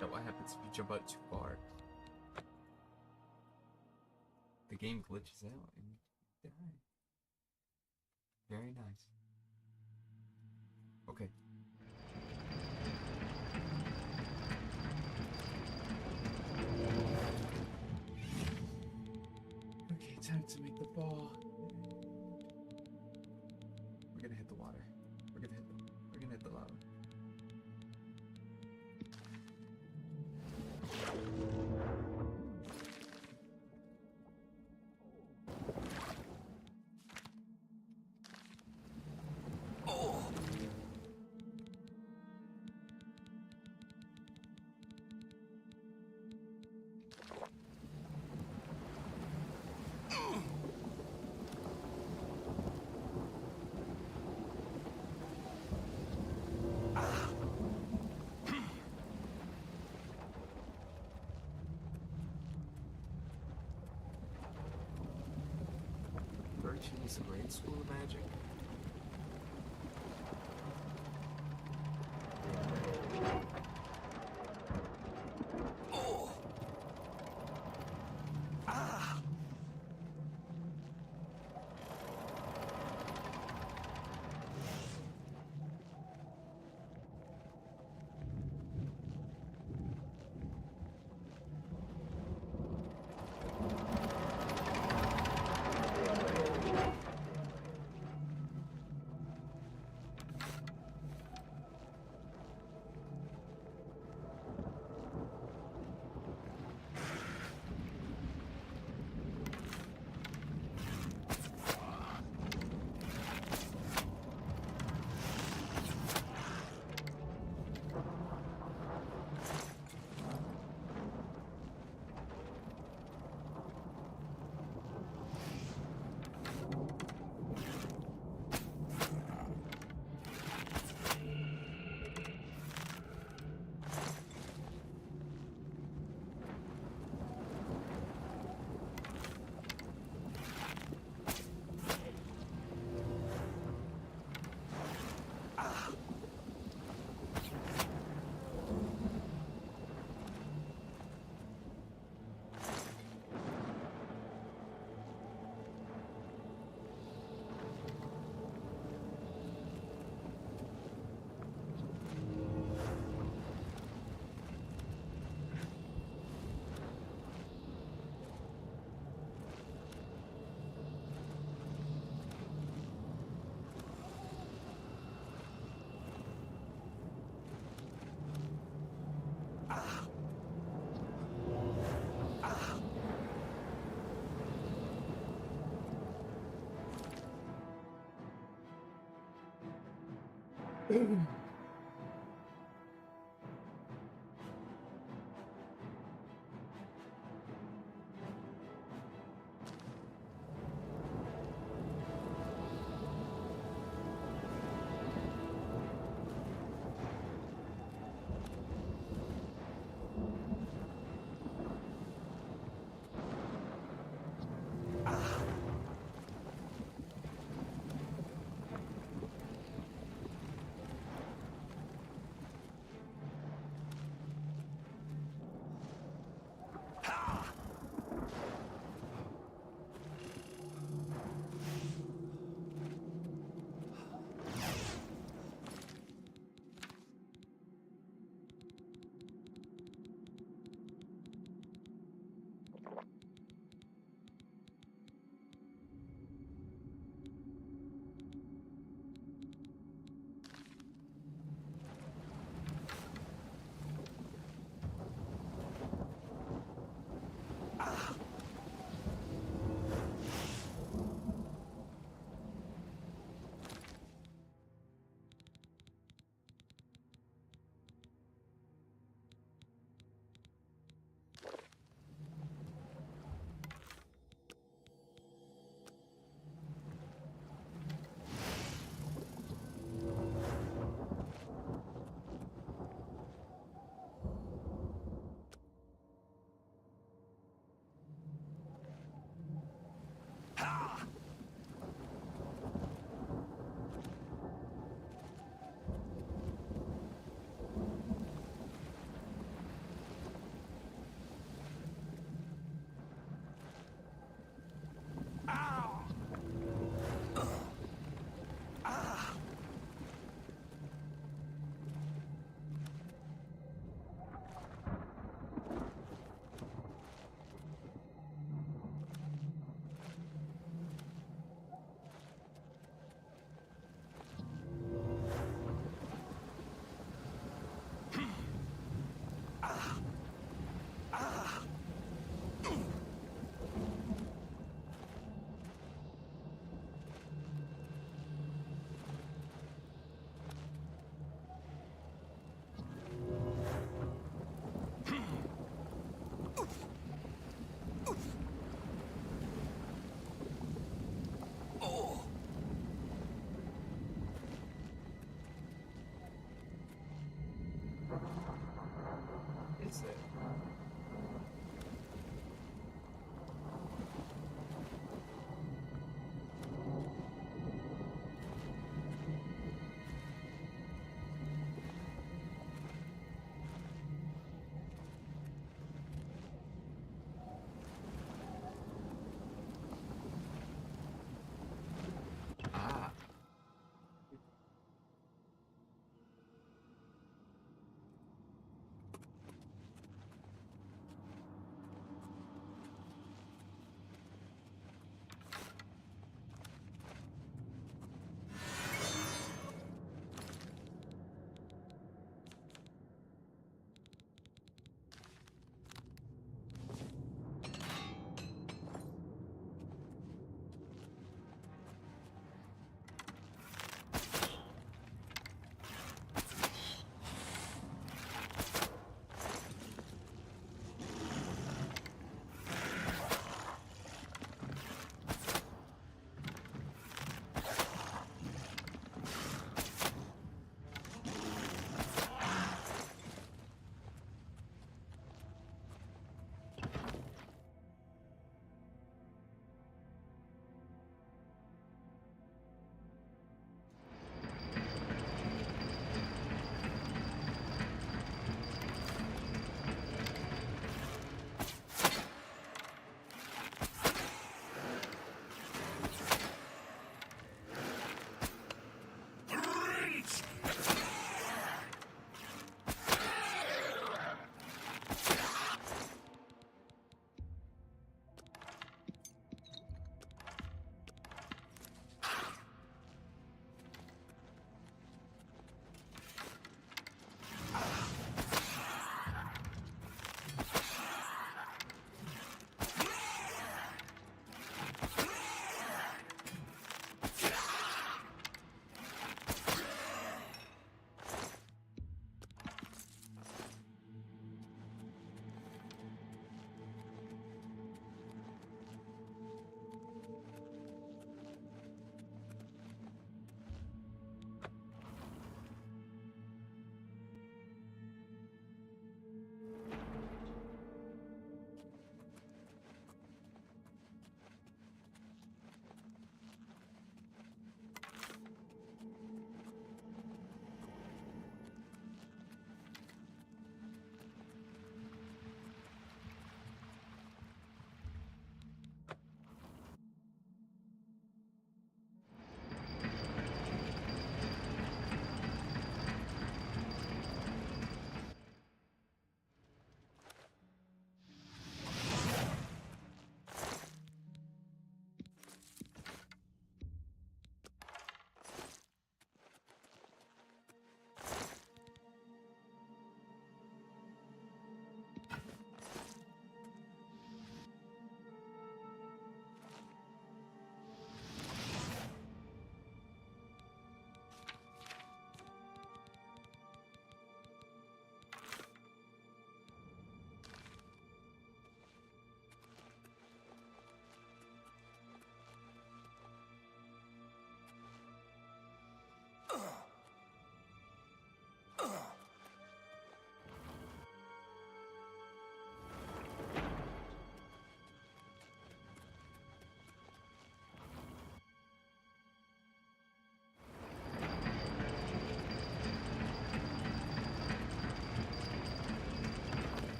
Now what happens if you jump out too far? The game glitches out and you die. Very nice. Okay. time to make the ball. We're gonna hit the water. We're gonna hit the lava. Is a great school of magic. is it? Ah.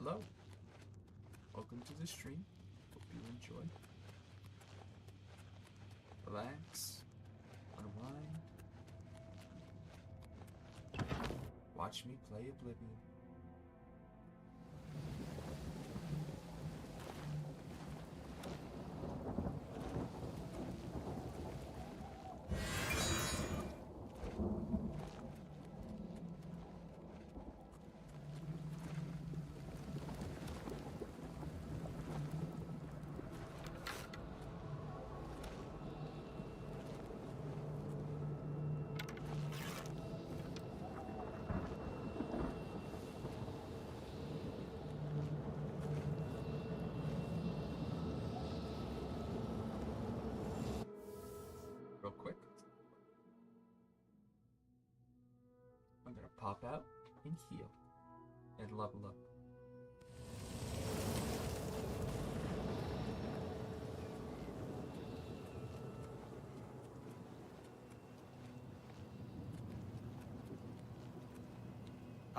Hello. Welcome to the stream. Hope you enjoy. Relax. Unwind. Watch me play Oblivion. pop out and heal and level up.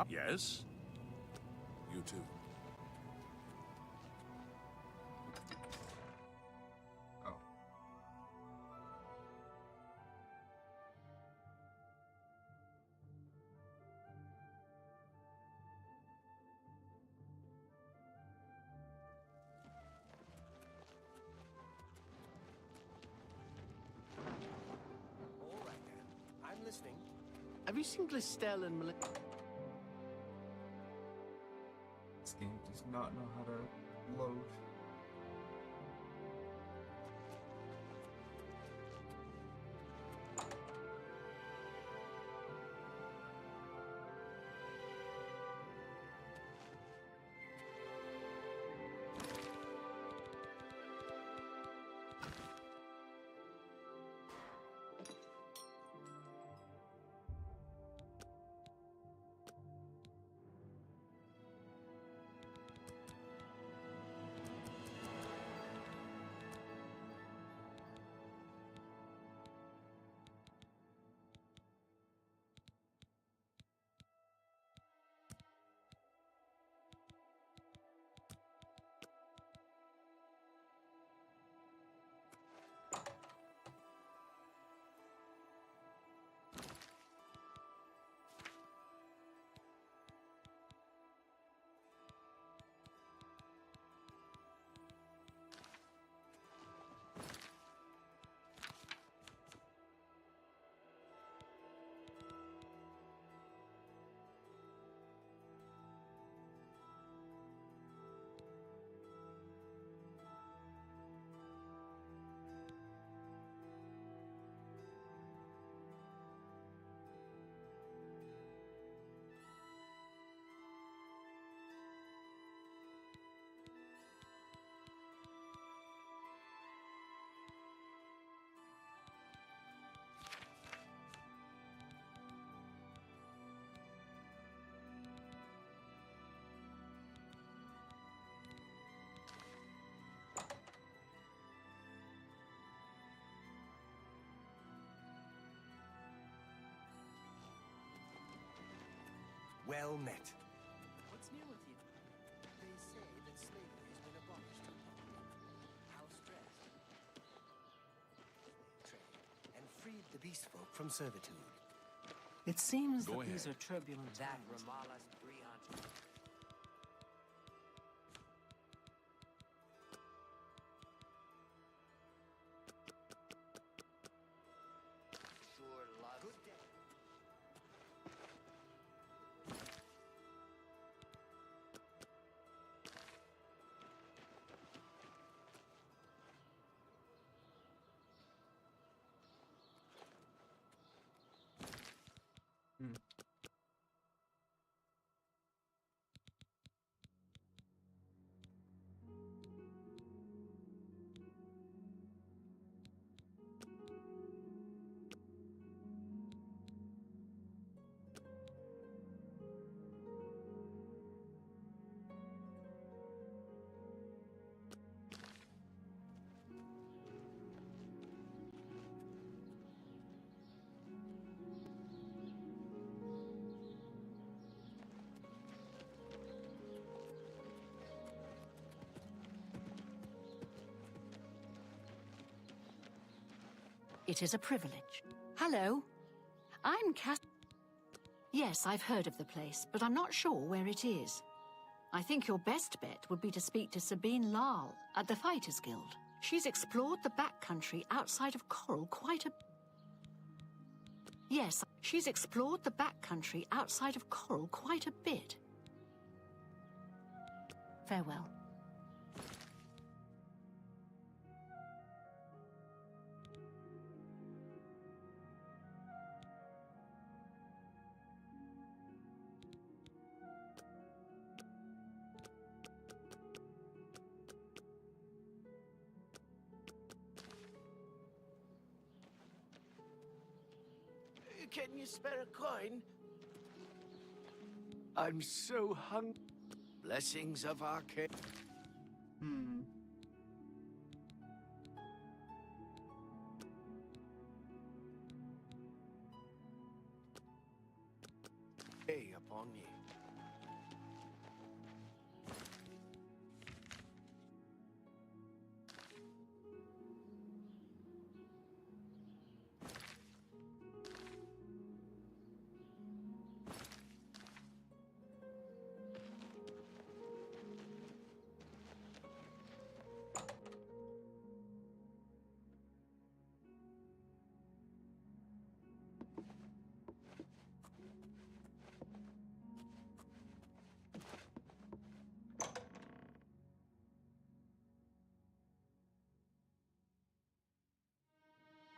Yes? You too. Oh. All right, then. I'm listening. Have you seen Glistel and Malik? This game does not know how to load. Well met. What's new with you? They say that slavery has been abolished. How stressed. Trade and freed the beast folk from servitude. It seems Go that these ahead. are turbulent That times. Ramala's 300. Sure loves Good day. Hmm. It is a privilege. Hello. I'm Cass. Yes, I've heard of the place, but I'm not sure where it is. I think your best bet would be to speak to Sabine Lal at the Fighters Guild. She's explored the backcountry outside of Coral quite a... Yes, she's explored the backcountry outside of Coral quite a bit. Farewell. Can you spare a coin? I'm so hungry. Blessings of our king. Hey, upon ye.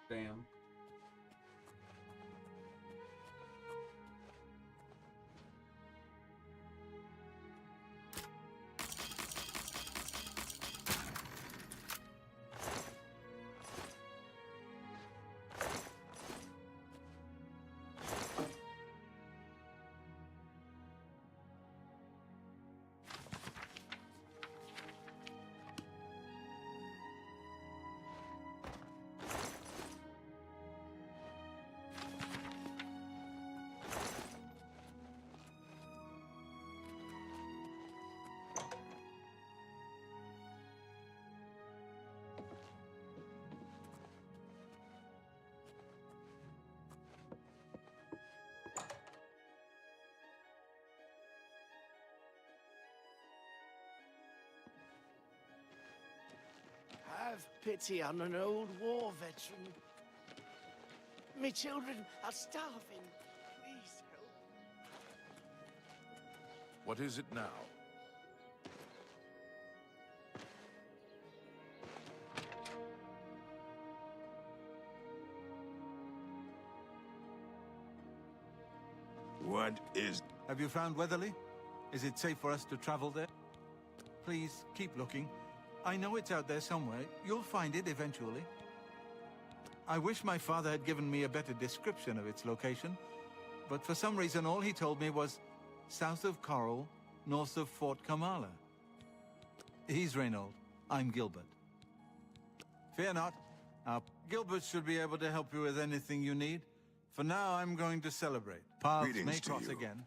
Damn. Have pity on an old war veteran. Me children are starving. Please help. What is it now? What is... Have you found Weatherly? Is it safe for us to travel there? Please, keep looking. I know it's out there somewhere. You'll find it eventually. I wish my father had given me a better description of its location, but for some reason all he told me was south of Coral, north of Fort Kamala. He's Reynold. I'm Gilbert. Fear not. Gilbert should be able to help you with anything you need. For now, I'm going to celebrate. Paths may Greetings to cross you. again.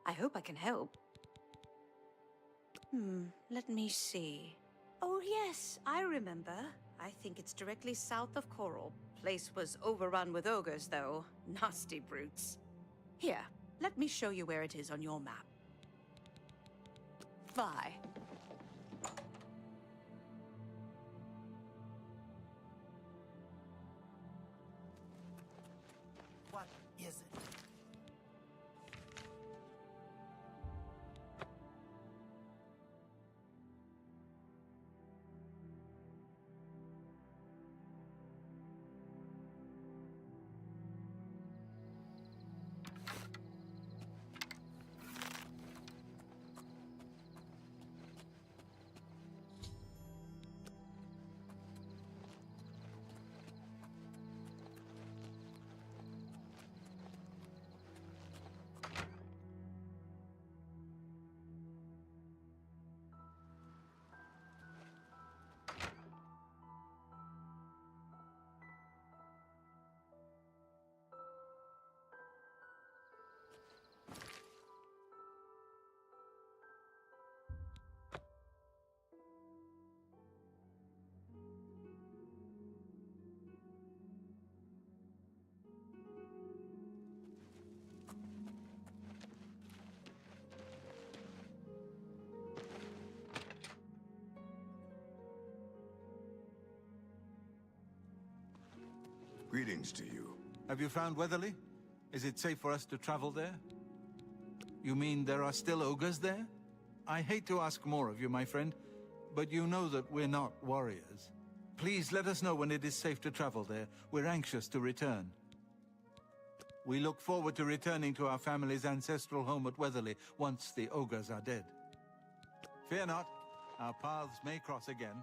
I hope I can help. Let me see. Oh yes, I remember. I think it's directly south of Coral. Place was overrun with ogres, though. Nasty brutes. Here, let me show you where it is on your map. Bye. What is it? Greetings to you. Have you found Weatherly? Is it safe for us to travel there? You mean there are still ogres there? I hate to ask more of you, my friend, but you know that we're not warriors. Please let us know when it is safe to travel there. We're anxious to return. We look forward to returning to our family's ancestral home at Weatherly once the ogres are dead. Fear not, our paths may cross again.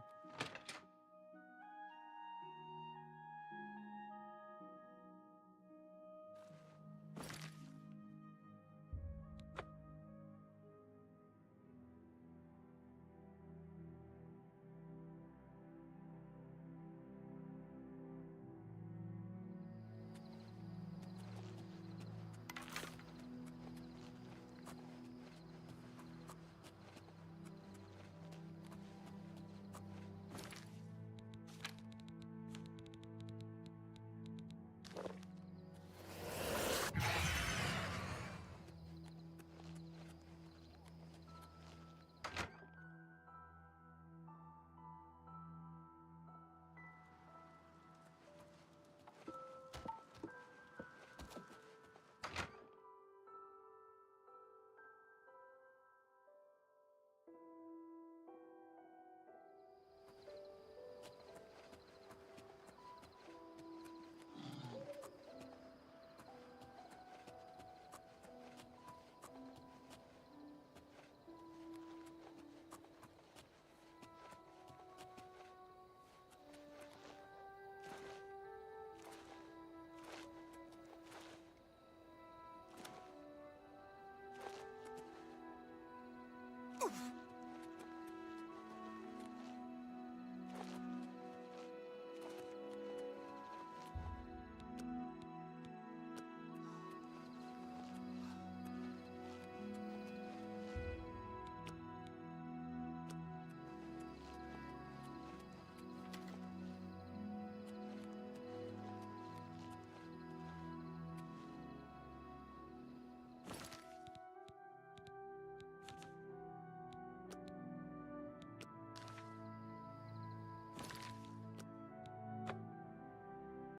Oof.